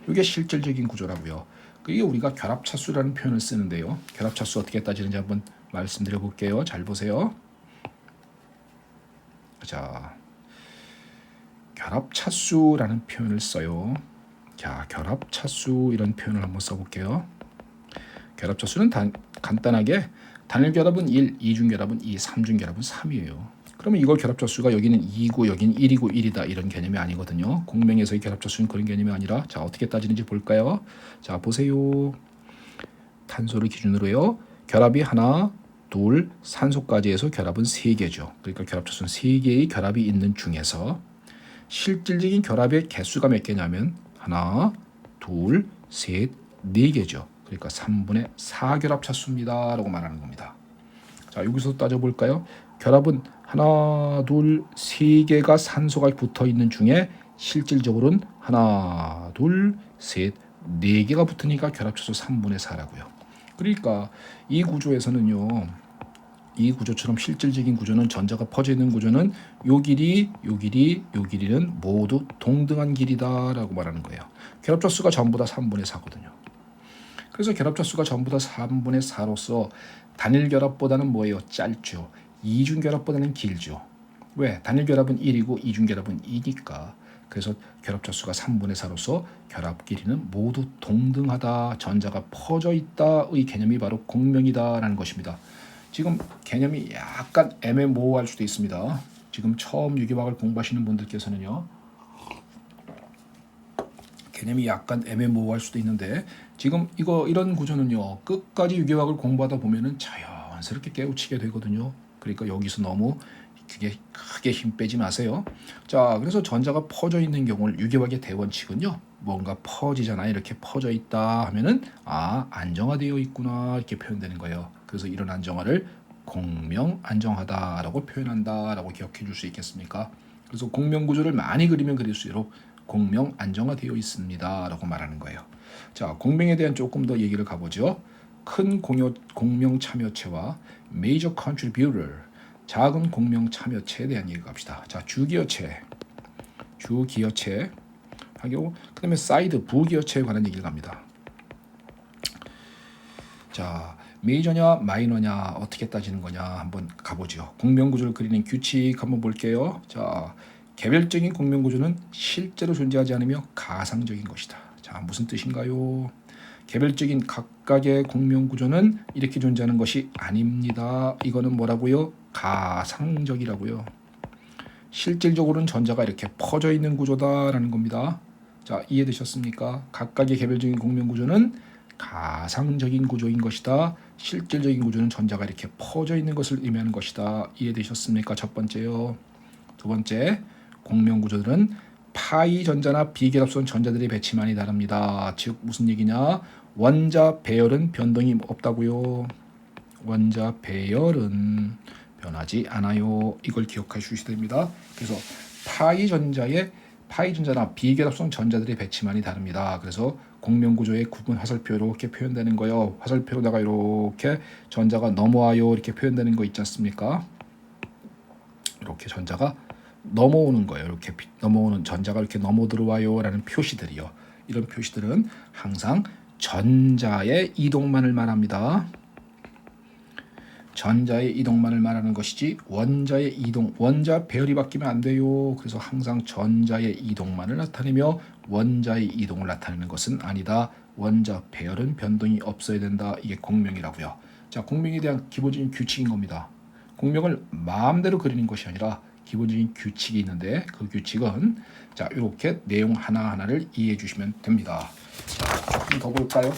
[SPEAKER 1] 이게 실질적인 구조라고요. 이게 우리가 결합차수라는 표현을 쓰는데요. 결합차수 어떻게 따지는지 한번 말씀드려 볼게요. 잘 보세요. 자, 결합차수라는 표현을 써요. 자, 결합차수 이런 표현을 한번 써볼게요. 결합차수는 간단하게 단일결합은 1, 이중결합은 2, 삼중결합은 3이에요. 그러면 이걸 결합차수가 여기는 2고 여기는 1이고 1이다 이런 개념이 아니거든요. 공명에서의 결합차수는 그런 개념이 아니라 자 어떻게 따지는지 볼까요? 자 보세요. 탄소를 기준으로요. 결합이 하나, 둘, 산소까지 해서 결합은 3개죠. 그러니까 결합차수는 3개의 결합이 있는 중에서 실질적인 결합의 개수가 몇 개냐면 하나, 둘, 셋, 4개죠. 그러니까 3분의 4 결합차수입니다. 라고 말하는 겁니다. 자 여기서 따져볼까요? 결합은 하나, 둘, 3개가 산소가 붙어 있는 중에 실질적으로는 하나, 둘, 셋, 4개가 붙으니까 결합차수 3분의 4라고요. 그러니까 이 구조에서는요. 이 구조처럼 실질적인 구조는 전자가 퍼져 있는 구조는 요 길이, 요 길이, 요 길이는 모두 동등한 길이다라고 말하는 거예요. 결합차수가 전부 다 3분의 4거든요. 그래서 결합차수가 전부 다 3분의 4로서 단일 결합보다는 뭐예요? 짧죠. 이중 결합보다는 길죠. 왜? 단일 결합은 1이고 이중 결합은 2니까. 그래서 결합차수가 3분의 4로서 결합 길이는 모두 동등하다. 전자가 퍼져 있다의 개념이 바로 공명이다라는 것입니다. 지금 개념이 약간 애매모호할 수도 있습니다. 지금 처음 유기화학을 공부하시는 분들께서는요. 개념이 약간 애매모호할 수도 있는데 지금 이런 구조는요. 끝까지 유기화학을 공부하다 보면은 자연스럽게 깨우치게 되거든요. 그러니까 여기서 너무 크게 힘 빼지 마세요. 자, 그래서 전자가 퍼져 있는 경우를 유기화학의 대원칙은요. 뭔가 퍼지잖아요. 이렇게 퍼져 있다 하면은 안정화되어 있구나 이렇게 표현되는 거예요. 그래서 이런 안정화를 공명 안정하다라고 표현한다라고 기억해 줄 수 있겠습니까? 그래서 공명 구조를 많이 그리면 그릴수록 공명 안정화되어 있습니다라고 말하는 거예요. 자, 공명에 대한 조금 더 얘기를 가보죠. 큰 공명 참여체와 major contributor 작은 공명 참여체에 대한 얘기 갑시다. 자, 주기여체 하고 그다음에 사이드 부기여체에 관한 얘기를 갑니다. 자, 메이저냐 마이너냐 어떻게 따지는 거냐 한번 가보죠. 공명 구조를 그리는 규칙 한번 볼게요. 자, 개별적인 공명 구조는 실제로 존재하지 않으며 가상적인 것이다. 자, 무슨 뜻인가요? 개별적인 각각의 공명 구조는 이렇게 존재하는 것이 아닙니다. 이거는 뭐라고요? 가상적이라고요. 실질적으로는 전자가 이렇게 퍼져 있는 구조다라는 겁니다. 자, 이해되셨습니까? 각각의 개별적인 공명 구조는 가상적인 구조인 것이다. 실질적인 구조는 전자가 이렇게 퍼져 있는 것을 의미하는 것이다. 이해되셨습니까? 첫 번째요. 두 번째, 공명 구조들은 파이 전자나 비결합선 전자들의 배치만이 다릅니다. 즉 무슨 얘기냐? 원자 배열은 변동이 없다고요. 원자 배열은 변하지 않아요. 이걸 기억해 주셔야 됩니다. 그래서 파이 전자나 비결합선 전자들의 배치만이 다릅니다. 그래서 공명 구조의 구분 화살표 이렇게 표현되는 거요. 화살표로다가 이렇게 전자가 넘어와요 이렇게 표현되는 거 있지 않습니까? 이렇게 전자가 넘어오는 거예요. 이렇게 넘어오는 전자가 이렇게 넘어 들어와요라는 표시들이요. 이런 표시들은 항상 전자의 이동만을 말합니다. 전자의 이동만을 말하는 것이지 원자의 이동, 원자 배열이 바뀌면 안 돼요. 그래서 항상 전자의 이동만을 나타내며 원자의 이동을 나타내는 것은 아니다. 원자 배열은 변동이 없어야 된다. 이게 공명이라고요. 자, 공명에 대한 기본적인 규칙인 겁니다. 공명을 마음대로 그리는 것이 아니라 기본적인 규칙이 있는데 그 규칙은 자, 이렇게 내용 하나하나를 이해해 주시면 됩니다. 자, 조금 더 볼까요?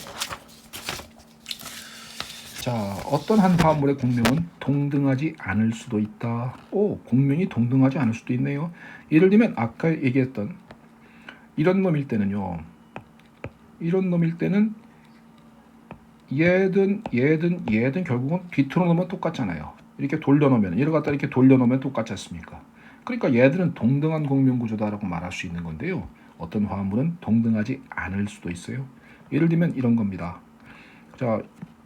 [SPEAKER 1] 자, 어떤 한 화합물의 공명은 동등하지 않을 수도 있다. 공명이 동등하지 않을 수도 있네요. 예를 들면 아까 얘기했던 이런 놈일 때는요. 이런 놈일 때는 얘든 결국은 뒤틀어 놓으면 똑같잖아요. 이렇게 돌려놓으면 얘를 갖다 이렇게 돌려놓으면 똑같지 않습니까? 그러니까 얘들은 동등한 공명 구조다라고 말할 수 있는 건데요. 어떤 화합물은 동등하지 않을 수도 있어요. 예를 들면 이런 겁니다. 자,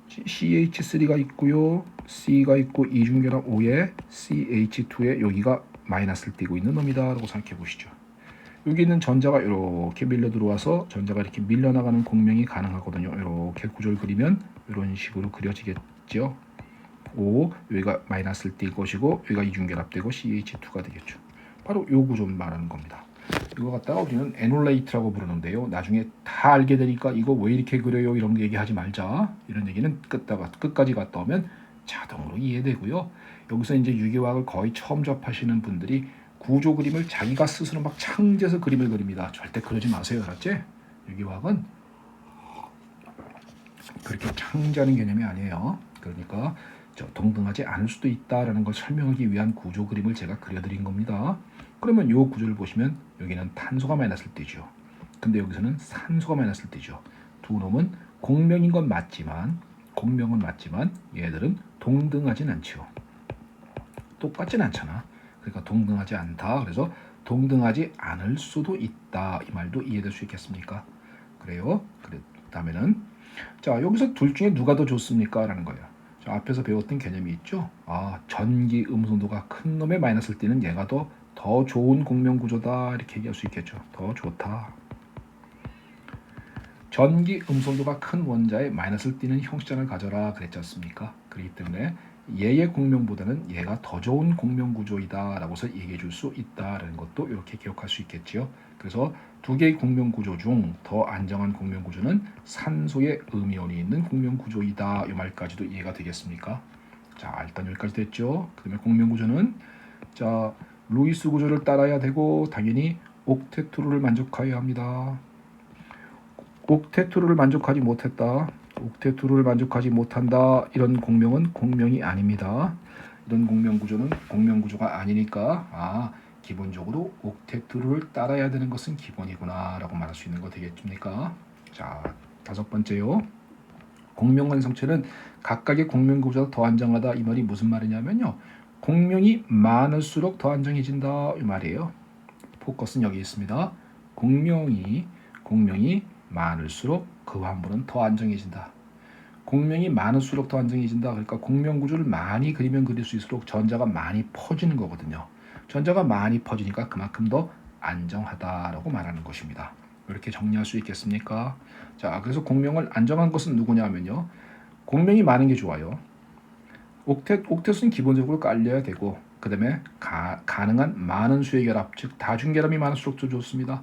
[SPEAKER 1] CH3가 있고요. C가 있고 이중결합 O에 CH2에 여기가 마이너스를 띄고 있는 놈이다 라고 생각해 보시죠. 여기 있는 전자가 이렇게 밀려 들어와서 전자가 이렇게 밀려나가는 공명이 가능하거든요. 이렇게 구조를 그리면 이런 식으로 그려지겠죠. O, 여기가 마이너스를 띌 것이고 여기가 이중결합되고 CH2가 되겠죠. 바로 이 구조를 말하는 겁니다. 이거 갖다가 우리는 에놀레이트라고 부르는데요. 나중에 다 알게 되니까 이거 왜 이렇게 그려요 이런 거 얘기하지 말자. 이런 얘기는 끝까지 갔다 오면 자동으로 이해되고요. 여기서 이제 유기화학을 거의 처음 접하시는 분들이 구조 그림을 자기가 스스로 막 창제해서 그림을 그립니다. 절대 그러지 마세요. 알았지? 유기화학은 그렇게 창제하는 개념이 아니에요. 그러니까 동등하지 않을 수도 있다라는 걸 설명하기 위한 구조 그림을 제가 그려드린 겁니다. 그러면 이 구조를 보시면 여기는 탄소가 마이너스를 띄죠. 근데 여기서는 산소가 마이너스를 띄죠. 두 놈은 공명인 건 맞지만 얘들은 동등하진 않죠. 똑같진 않잖아. 그러니까 동등하지 않다. 그래서 동등하지 않을 수도 있다. 이 말도 이해될 수 있겠습니까? 그래요. 그다음에는 자 여기서 둘 중에 누가 더 좋습니까? 라는 거예요. 자, 앞에서 배웠던 개념이 있죠. 전기 음성도가 큰 놈의 마이너스를 띄는 얘가 더 좋은 공명 구조다 이렇게 얘기할 수 있겠죠. 더 좋다. 전기 음성도가 큰 원자의 마이너스를 띄는 형식장을 가져라 그랬지 않습니까? 그렇기 때문에 얘의 공명보다는 얘가 더 좋은 공명 구조이다 라고서 얘기해 줄 수 있다라는 것도 이렇게 기억할 수 있겠지요. 그래서 두 개의 공명 구조 중 더 안정한 공명 구조는 산소의 음이온이 있는 공명 구조이다. 이 말까지도 이해가 되겠습니까? 자, 일단 여기까지 됐죠. 그다음에 공명 구조는 자, 루이스 구조를 따라야 되고 당연히 옥테트루를 만족하여야 합니다. 옥테트루를 만족하지 못했다. 옥테트루를 만족하지 못한다. 이런 공명은 공명이 아닙니다. 이런 공명 구조는 공명 구조가 아니니까 기본적으로 옥테트루를 따라야 되는 것은 기본이구나 라고 말할 수 있는 거 되겠습니까? 자, 다섯 번째요. 공명 완성체는 각각의 공명 구조가 더 안정하다. 이 말이 무슨 말이냐면요. 공명이 많을수록 더 안정해진다. 이 말이에요. 포커스는 여기 있습니다. 공명이 많을수록 그 환부는 더 안정해진다. 공명이 많을수록 더 안정해진다. 그러니까 공명 구조를 많이 그리면 그릴 수 있을수록 전자가 많이 퍼지는 거거든요. 전자가 많이 퍼지니까 그만큼 더 안정하다라고 말하는 것입니다. 이렇게 정리할 수 있겠습니까? 자, 그래서 공명을 안정한 것은 누구냐면요. 공명이 많은 게 좋아요. 옥텟은 기본적으로 깔려야 되고 그 다음에 가능한 많은 수의 결합, 즉 다중결합이 많을수록 더 좋습니다.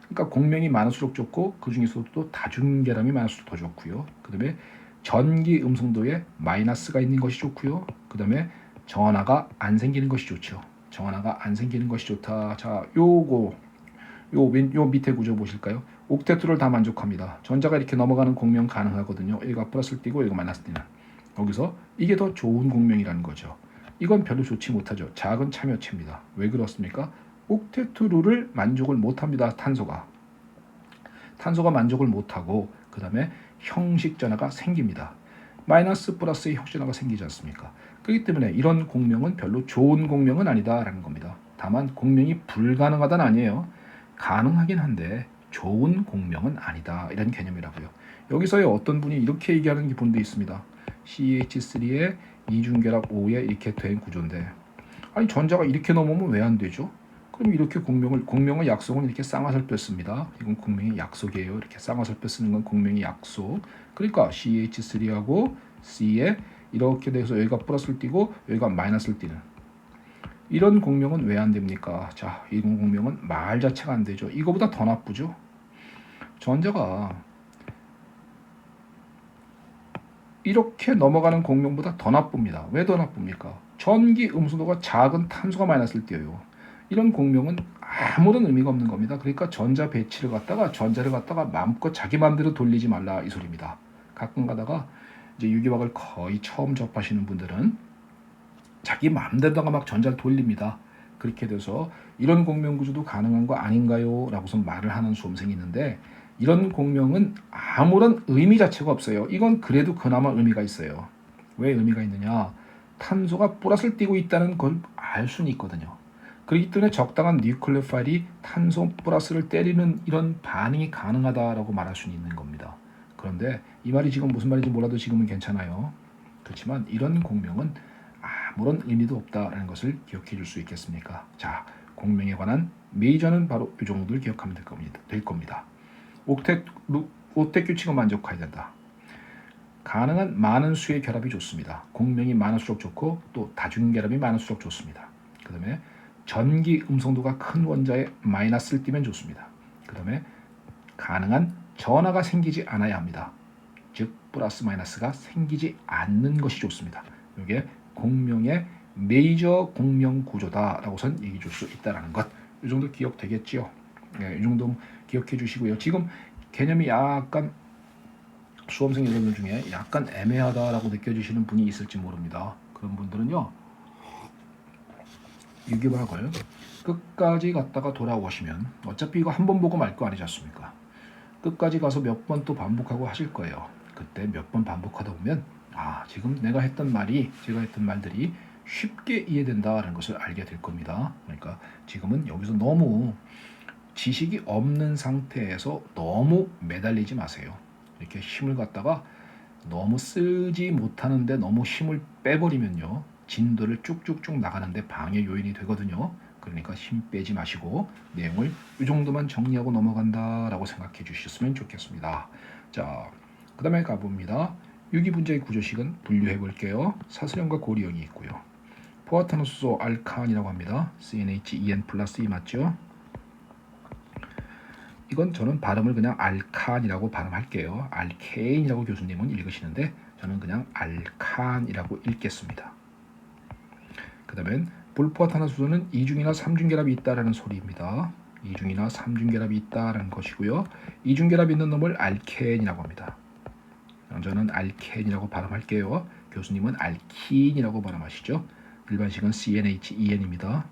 [SPEAKER 1] 그러니까 공명이 많을수록 좋고 그 중에서도 또 다중결합이 많을수록 더 좋고요. 그 다음에 전기 음성도에 마이너스가 있는 것이 좋고요. 그 다음에 정원화가 안 생기는 것이 좋죠. 정원화가 안 생기는 것이 좋다. 자, 요 밑에 구조 보실까요? 옥테트를 다 만족합니다. 전자가 이렇게 넘어가는 공명 가능하거든요. 얘가 플러스를 띄고 얘가 마이너스 띄는. 여기서 이게 더 좋은 공명이라는 거죠. 이건 별로 좋지 못하죠. 작은 참여체입니다. 왜 그렇습니까? 옥테트루를 만족을 못합니다. 탄소가 만족을 못하고 그 다음에 형식 전화가 생깁니다. 마이너스 플러스의 형식 전화가 생기지 않습니까? 그렇기 때문에 이런 공명은 별로 좋은 공명은 아니다라는 겁니다. 다만 공명이 불가능하다는 아니에요. 가능하긴 한데 좋은 공명은 아니다. 이런 개념이라고요. 여기서의 어떤 분이 이렇게 얘기하는 분도 있습니다. CH3에 이중결합 O에 이렇게 된 구조인데 아니 전자가 이렇게 넘으면 왜 안 되죠? 그럼 이렇게 공명의 약속은 이렇게 쌍화살표 씁니다. 이건 공명의 약속이에요. 이렇게 쌍화살표 쓰는 건 공명의 약속. 그러니까 CH3하고 C에 이렇게 돼서 여기가 플러스를 띄고 여기가 마이너스를 띄는 이런 공명은 왜 안 됩니까? 자, 이런 공명은 말 자체가 안 되죠. 이거보다 더 나쁘죠. 전자가 이렇게 넘어가는 공명보다 더 나쁩니다. 왜 더 나쁩니까? 전기 음수도가 작은 탄소가 마이너스를 띄어요. 이런 공명은 아무런 의미가 없는 겁니다. 그러니까 전자를 갖다가 마음껏 자기 마음대로 돌리지 말라 이 소리입니다. 가끔 가다가 이제 유기화학을 거의 처음 접하시는 분들은 자기 마음대로다가 막 전자를 돌립니다. 그렇게 돼서 이런 공명 구조도 가능한 거 아닌가요? 라고서 말을 하는 수험생이 있는데 이런 공명은 아무런 의미 자체가 없어요. 이건 그래도 그나마 의미가 있어요. 왜 의미가 있느냐? 탄소가 플러스를 띄고 있다는 걸 알 수는 있거든요. 그렇기 때문에 적당한 뉴클레오파일이 탄소 플러스를 때리는 이런 반응이 가능하다라고 말할 수는 있는 겁니다. 그런데 이 말이 지금 무슨 말인지 몰라도 지금은 괜찮아요. 그렇지만 이런 공명은 아무런 의미도 없다라는 것을 기억해 줄 수 있겠습니까? 자, 공명에 관한 메이저는 바로 이 정도를 기억하면 될 겁니다. 옥텟 규칙은 만족해야 된다. 가능한 많은 수의 결합이 좋습니다. 공명이 많을수록 좋고 또 다중결합이 많을수록 좋습니다. 그 다음에 전기 음성도가 큰 원자에 마이너스를 띄면 좋습니다. 그 다음에 가능한 전하가 생기지 않아야 합니다. 즉 플러스 마이너스가 생기지 않는 것이 좋습니다. 이게 공명의 메이저 공명 구조다라고선 얘기해 줄 수 있다는 것. 이 정도 기억되겠지요? 이 정도 기억해 주시고요. 지금 개념이 약간 수험생 여러분들 중에 약간 애매하다라고 느껴지시는 분이 있을지 모릅니다. 그런 분들은요, 유기화학을 끝까지 갔다가 돌아오시면 어차피 이거 한 번 보고 말 거 아니지 않습니까? 끝까지 가서 몇 번 또 반복하고 하실 거예요. 그때 몇 번 반복하다 보면 지금 제가 했던 말들이 쉽게 이해된다는 것을 알게 될 겁니다. 그러니까 지금은 여기서 너무 지식이 없는 상태에서 너무 매달리지 마세요. 이렇게 힘을 갖다가 너무 쓰지 못하는데 너무 힘을 빼버리면요, 진도를 쭉쭉쭉 나가는데 방해 요인이 되거든요. 그러니까 힘 빼지 마시고 내용을 이 정도만 정리하고 넘어간다라고 생각해 주셨으면 좋겠습니다. 자, 그 다음에 가봅니다. 유기분자의 구조식은 분류해 볼게요. 사슬형과 고리형이 있고요. 포화탄화수소 알칸이라고 합니다. CnHen 플러스 E 맞죠? 이건 저는 발음을 그냥 알칸이라고 발음할게요. 알케인이라고 교수님은 읽으시는데 저는 그냥 알칸이라고 읽겠습니다. 그 다음엔 불포화탄화수소는 2중이나 3중 결합이 있다라는 소리입니다. 2중이나 3중 결합이 있다라는 것이고요. 2중 결합이 있는 놈을 알케인이라고 합니다. 저는 알케인이라고 발음할게요. 교수님은 알킨이라고 발음하시죠. 일반식은 CnHen입니다.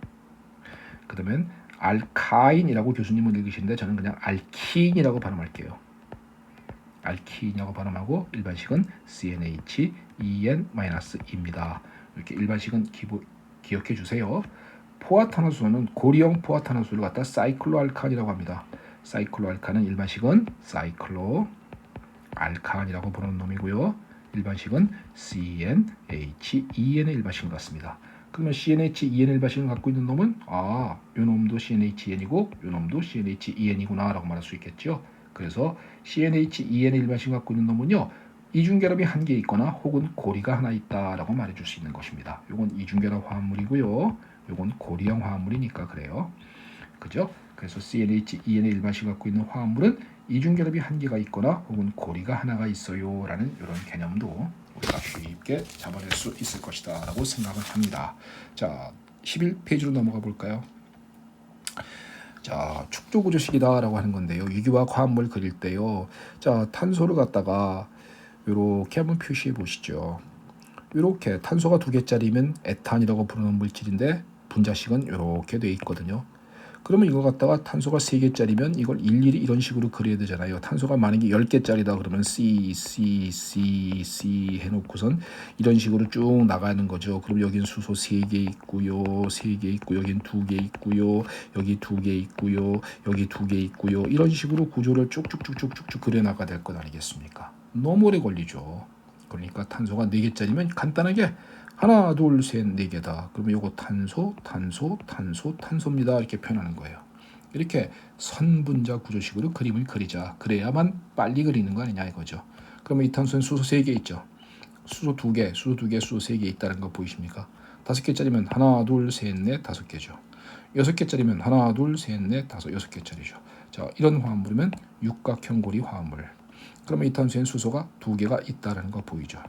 [SPEAKER 1] 그 다음엔 알카인이라고 교수님은 읽으시는데 저는 그냥 알킨이라고 발음할게요. 알킨이라고 발음하고 일반식은 CnHen-입니다. 이렇게 일반식은 기억해 주세요. 포화탄화수소는 고리형 포화탄화수소를 갖다 사이클로알칸이라고 합니다. 사이클로알칸은 일반식은 사이클로알칸이라고 부르는 놈이고요. 일반식은 CnHen의 일반식을 갖습니다. 그러면 CnHen 일반식을 갖고 있는 놈은 요 놈도 CnHen이고 요 놈도 CnHen이구나 라고 말할 수 있겠죠. 그래서 CnHen 일반식을 갖고 있는 놈은요, 이중결합이 한 개 있거나 혹은 고리가 하나 있다라고 말해줄 수 있는 것입니다. 요건 이중결합 화합물이고요. 요건 고리형 화합물이니까 그래요. 그죠? 그래서 CnHen의 일반식을 갖고 있는 화합물은 이중결합이 한 개가 있거나 혹은 고리가 하나가 있어요 라는 이런 개념도 우리가 쉽게 잡아낼 수 있을 것이다 라고 생각을 합니다. 자, 11페이지로 넘어가 볼까요? 자, 축조구조식이다 라고 하는 건데요, 유기화학 화합물 그릴 때요, 자, 탄소를 갖다가 이렇게 한번 표시해 보시죠. 이렇게 탄소가 2개짜리면 에탄이라고 부르는 물질인데 분자식은 이렇게 돼 있거든요. 그러면 이걸 갖다가 탄소가 3개짜리면 이걸 일일이 이런 식으로 그려야 되잖아요. 탄소가 만약에 10개짜리다 그러면 C 해놓고선 이런 식으로 쭉 나가는 거죠. 그럼 여긴 수소 3개 있고요, 3개 있고, 여긴 2개 있고요, 여기 2개 있고요, 여기 2개 있고요. 이런 식으로 구조를 쭉쭉쭉쭉쭉 그려나가야 될 것 아니겠습니까? 너무 오래 걸리죠. 그러니까 탄소가 4개짜리면 간단하게 하나, 둘, 셋, 4개다. 그러면 요거 탄소입니다. 이렇게 표현하는 거예요. 이렇게 선분자 구조식으로 그림을 그리자. 그래야만 빨리 그리는 거 아니냐 이거죠. 그러면 이 탄소는 수소 3개 있죠. 수소 2개, 수소 3개 있다는 거 보이십니까? 5개짜리면 하나, 둘, 셋, 넷, 5개죠. 6개짜리면 하나, 둘, 셋, 넷, 6개짜리죠. 자, 이런 화합물이면 육각형 고리 화합물. 그러면 이 탄소엔 수소가 2개가 있다는 거 보이죠.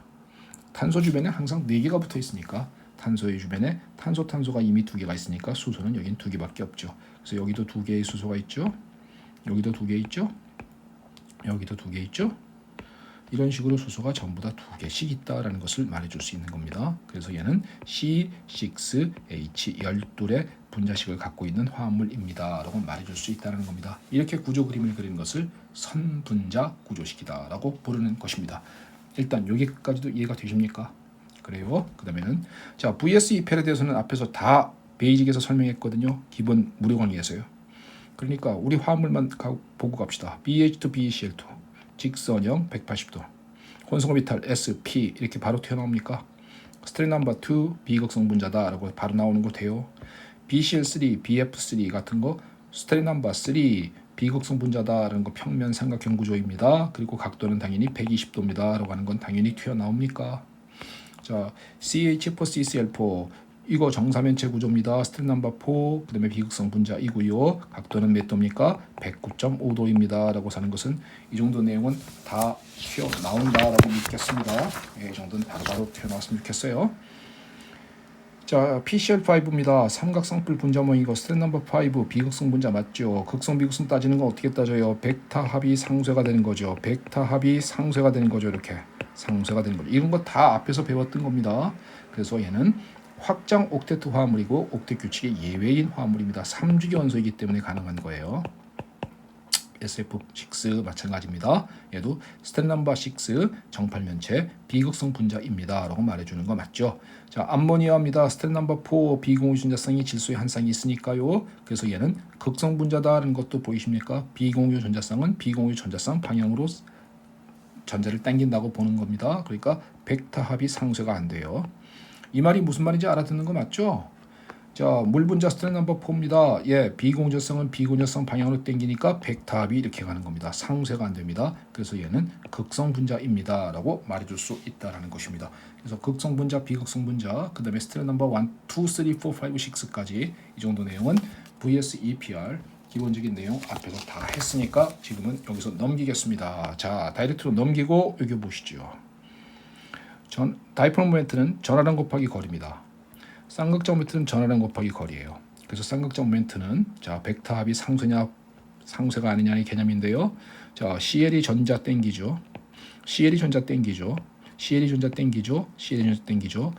[SPEAKER 1] 탄소 주변에 항상 4개가 붙어 있으니까 탄소의 주변에 탄소가 이미 2개가 있으니까 수소는 여긴 2개밖에 없죠. 그래서 여기도 2개의 수소가 있죠. 여기도 2개 있죠. 여기도 2개 있죠. 이런 식으로 수소가 전부 다 2개씩 있다라는 것을 말해줄 수 있는 겁니다. 그래서 얘는 C6H 12의 분자식을 갖고 있는 화합물입니다 라고 말해줄 수 있다는 겁니다. 이렇게 구조 그림을 그리는 것을 선분자 구조식이다 라고 부르는 것입니다. 일단 여기까지도 이해가 되십니까? 그래요. 그 다음에는 자, VS2펠에 대해서는 앞에서 다 베이직에서 설명했거든요. 기본 무료 강의에서요. 그러니까 우리 화합물만 보고 갑시다. BH2 BeCl2 직선형 180도 혼성오비탈 SP 이렇게 바로 튀어나옵니까? 스트레인 넘버 2 비극성 분자다 라고 바로 나오는 거 돼요. BCL3, BF3 같은 거 스테린 넘버 3 비극성 분자다라는 거 평면 삼각형 구조입니다. 그리고 각도는 당연히 120도입니다라고 하는 건 당연히 튀어나옵니까? 자, CH4CCl4 이거 정사면체 구조입니다. 스테린 넘버 4 그다음에 비극성 분자이고요. 각도는 몇 도입니까? 109.5도입니다. 라고 하는 것은 이 정도 내용은 다 튀어나온다라고 믿겠습니다. 이 정도는 바로바로 튀어나왔으면 좋겠어요. 자, PCl5입니다. 삼각쌍뿔 분자 모이고 스테린 넘버 5 비극성 분자 맞죠? 극성 비극성 따지는 건 어떻게 따져요? 벡터 합이 상쇄가 되는 거죠. 벡터 합이 상쇄가 되는 거죠. 이렇게 상쇄가 되는 거죠. 이런 거 다 앞에서 배웠던 겁니다. 그래서 얘는 확장 옥테트 화합물이고 옥텟 규칙의 예외인 화합물입니다. 3주기 원소이기 때문에 가능한 거예요. SF6 마찬가지입니다. 얘도 스테린 넘버 6 정팔면체 비극성 분자입니다. 라고 말해주는 거 맞죠? 자, 암모니아입니다. 스테린 넘버 4 비공유 전자성이 질소의 한 쌍이 있으니까요. 그래서 얘는 극성 분자다라는 것도 보이십니까? 비공유 전자쌍은 비공유 전자쌍 방향으로 전자를 당긴다고 보는 겁니다. 그러니까 벡터 합이 상쇄가 안 돼요. 이 말이 무슨 말인지 알아듣는 거 맞죠? 자, 물분자 스테린 넘버 4입니다. 예, 비공유성은 비공유성 방향으로 당기니까 벡터 합이 이렇게 가는 겁니다. 상쇄가 안 됩니다. 그래서 얘는 극성 분자입니다. 라고 말해줄 수 있다라는 것입니다. 그래서 극성 분자, 비극성 분자, 그 다음에 스테린 넘버 1, 2, 3, 4, 5, 6까지 이 정도 내용은 VS, EPR 기본적인 내용 앞에서 다 했으니까 지금은 여기서 넘기겠습니다. 자, 다이렉트로 넘기고 여기 보시죠. 다이폴 모멘트는 전하량 곱하기 거리입니다. 쌍극장 모멘트는 전하량 곱하기 거리예요. 그래서 쌍극장 모멘트는 자, 벡터 합이 상쇄냐 상쇄가 아니냐의 개념인데요. 자, CL이 전자 땡기죠. CL이 전자 땡기죠. CL이 전자 땡기죠. CL이 전자 땡기죠.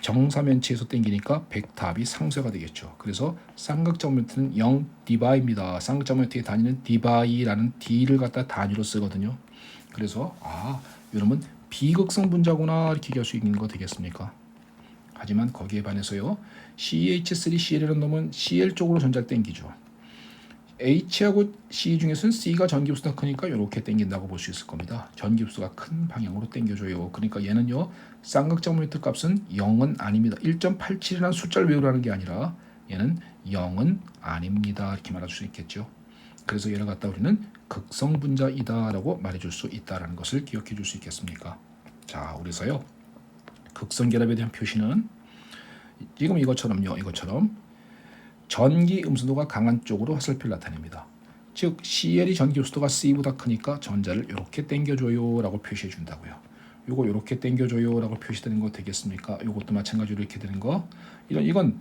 [SPEAKER 1] 정사면체에서 땡기니까 벡터 합이 상쇄가 되겠죠. 그래서 쌍극장 모멘트는 0 디바입니다. 쌍극장 모멘트의 단위는 디바이라는 D를 갖다 단위로 쓰거든요. 그래서 이러면 비극성 분자구나 이렇게 얘기할 수 있는 거 되겠습니까? 하지만 거기에 반해서요. CH3Cl이라는 놈은 Cl 쪽으로 전자를 땡기죠. H하고 C 중에서는 C가 전기흡수가 크니까 이렇게 땡긴다고 볼 수 있을 겁니다. 전기흡수가 큰 방향으로 땡겨줘요. 그러니까 얘는요. 쌍극장 모멘트 값은 0은 아닙니다. 1.87이라는 숫자를 외우라는 게 아니라 얘는 0은 아닙니다. 이렇게 말할 수 있겠죠. 그래서 얘를 갖다 우리는 극성 분자이다라고 말해줄 수 있다라는 것을 기억해 줄 수 있겠습니까? 자, 그래서요. 극성 결합에 대한 표시는 지금 이것처럼요. 이것처럼 전기 음수도가 강한 쪽으로 화살표를 나타냅니다. 즉 CL이 전기 음수도가 C보다 크니까 전자를 이렇게 당겨줘요 라고 표시해 준다고요. 요거 이렇게 당겨줘요 라고 표시되는 거 되겠습니까? 이것도 마찬가지로 이렇게 되는 거. 이건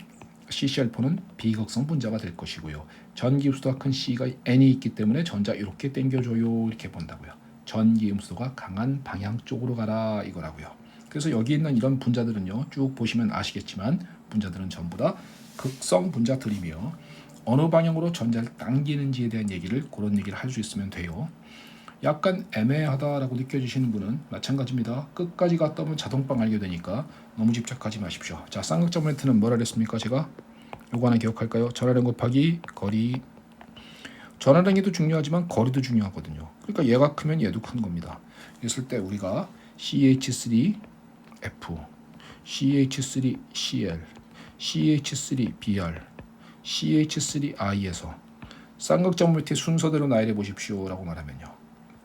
[SPEAKER 1] CCl4는 비극성 분자가 될 것이고요. 전기 음수도가 큰 C가 N이 있기 때문에 전자 이렇게 당겨줘요 이렇게 본다고요. 전기 음수도가 강한 방향 쪽으로 가라 이거라고요. 그래서 여기 있는 이런 분자들은요. 쭉 보시면 아시겠지만 분자들은 전부 다 극성 분자들이며 어느 방향으로 전자를 당기는지에 대한 그런 얘기를 할 수 있으면 돼요. 약간 애매하다라고 느껴지시는 분은 마찬가지입니다. 끝까지 갔다 오면 자동빵 알게 되니까 너무 집착하지 마십시오. 자, 쌍극장 모멘트는 뭐라 그랬습니까? 제가 요거 하나 기억할까요? 전하량 곱하기 거리. 전하량이도 중요하지만 거리도 중요하거든요. 그러니까 얘가 크면 얘도 큰 겁니다. 그랬을 때 우리가 CH3F, CH3Cl, CH3Br, CH3I에서 쌍극장 모멘트의 순서대로 나열해 보십시오 라고 말하면요.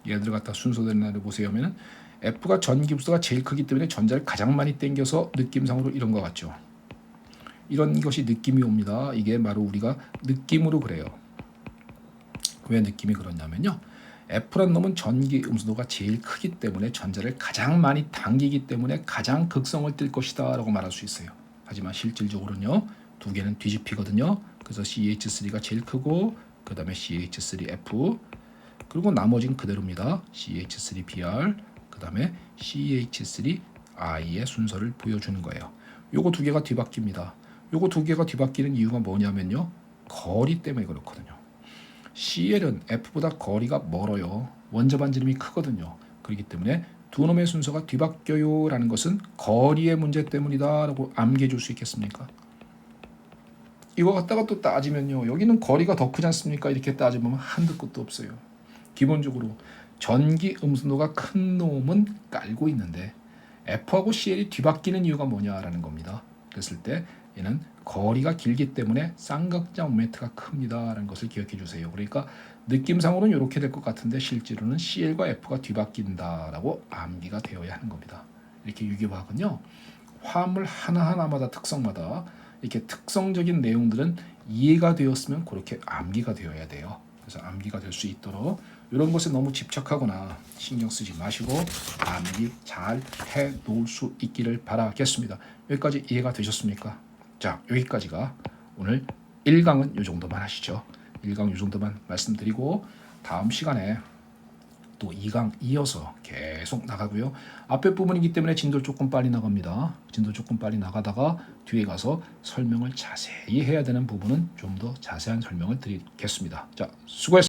[SPEAKER 1] 얘들 갖다 순서대로 나열해 보세요 하면은 F가 전기흡수가 제일 크기 때문에 전자를 가장 많이 당겨서 느낌상으로 이런 것 같죠. 이런 것이 느낌이 옵니다. 이게 바로 우리가 느낌으로 그래요. 왜 느낌이 그러냐면요. F란 놈은 전기 음수도가 제일 크기 때문에 전자를 가장 많이 당기기 때문에 가장 극성을 띨 것이다 라고 말할 수 있어요. 하지만 실질적으로는요. 두 개는 뒤집히거든요. 그래서 CH3가 제일 크고 그 다음에 CH3F 그리고 나머지는 그대로입니다. CH3Br 그 다음에 CH3I의 순서를 보여주는 거예요. 요거 두 개가 뒤바뀝니다. 요거 두 개가 뒤바뀌는 이유가 뭐냐면요. 거리 때문에 그렇거든요. CL은 F보다 거리가 멀어요. 원자 반지름이 크거든요. 그렇기 때문에 두 놈의 순서가 뒤바뀌어요 라는 것은 거리의 문제 때문이다 라고 암기해 줄 수 있겠습니까? 이거 갖다가 또 따지면요. 여기는 거리가 더 크지 않습니까? 이렇게 따지면 한도 끝도 없어요. 기본적으로 전기 음수도가 큰 놈은 깔고 있는데 F하고 CL이 뒤바뀌는 이유가 뭐냐라는 겁니다. 그랬을 때 얘는 거리가 길기 때문에 쌍극자 모멘트가 큽니다라는 것을 기억해 주세요. 그러니까 느낌상으로는 이렇게 될 것 같은데 실제로는 CL과 F가 뒤바뀐다라고 암기가 되어야 하는 겁니다. 이렇게 유기화학은요. 화합물 하나하나마다 특성마다 이렇게 특성적인 내용들은 이해가 되었으면 그렇게 암기가 되어야 돼요. 그래서 암기가 될 수 있도록 이런 것에 너무 집착하거나 신경 쓰지 마시고 암기 잘 해 놓을 수 있기를 바라겠습니다. 여기까지 이해가 되셨습니까? 자, 여기까지가 오늘 1강은 이 정도만 하시죠. 1강 이 정도만 말씀드리고 다음 시간에 또 2강 이어서 계속 나가고요. 앞에 부분이기 때문에 진도 조금 빨리 나갑니다. 진도 조금 빨리 나가다가 뒤에 가서 설명을 자세히 해야 되는 부분은 좀 더 자세한 설명을 드리겠습니다. 자, 수고했습니다.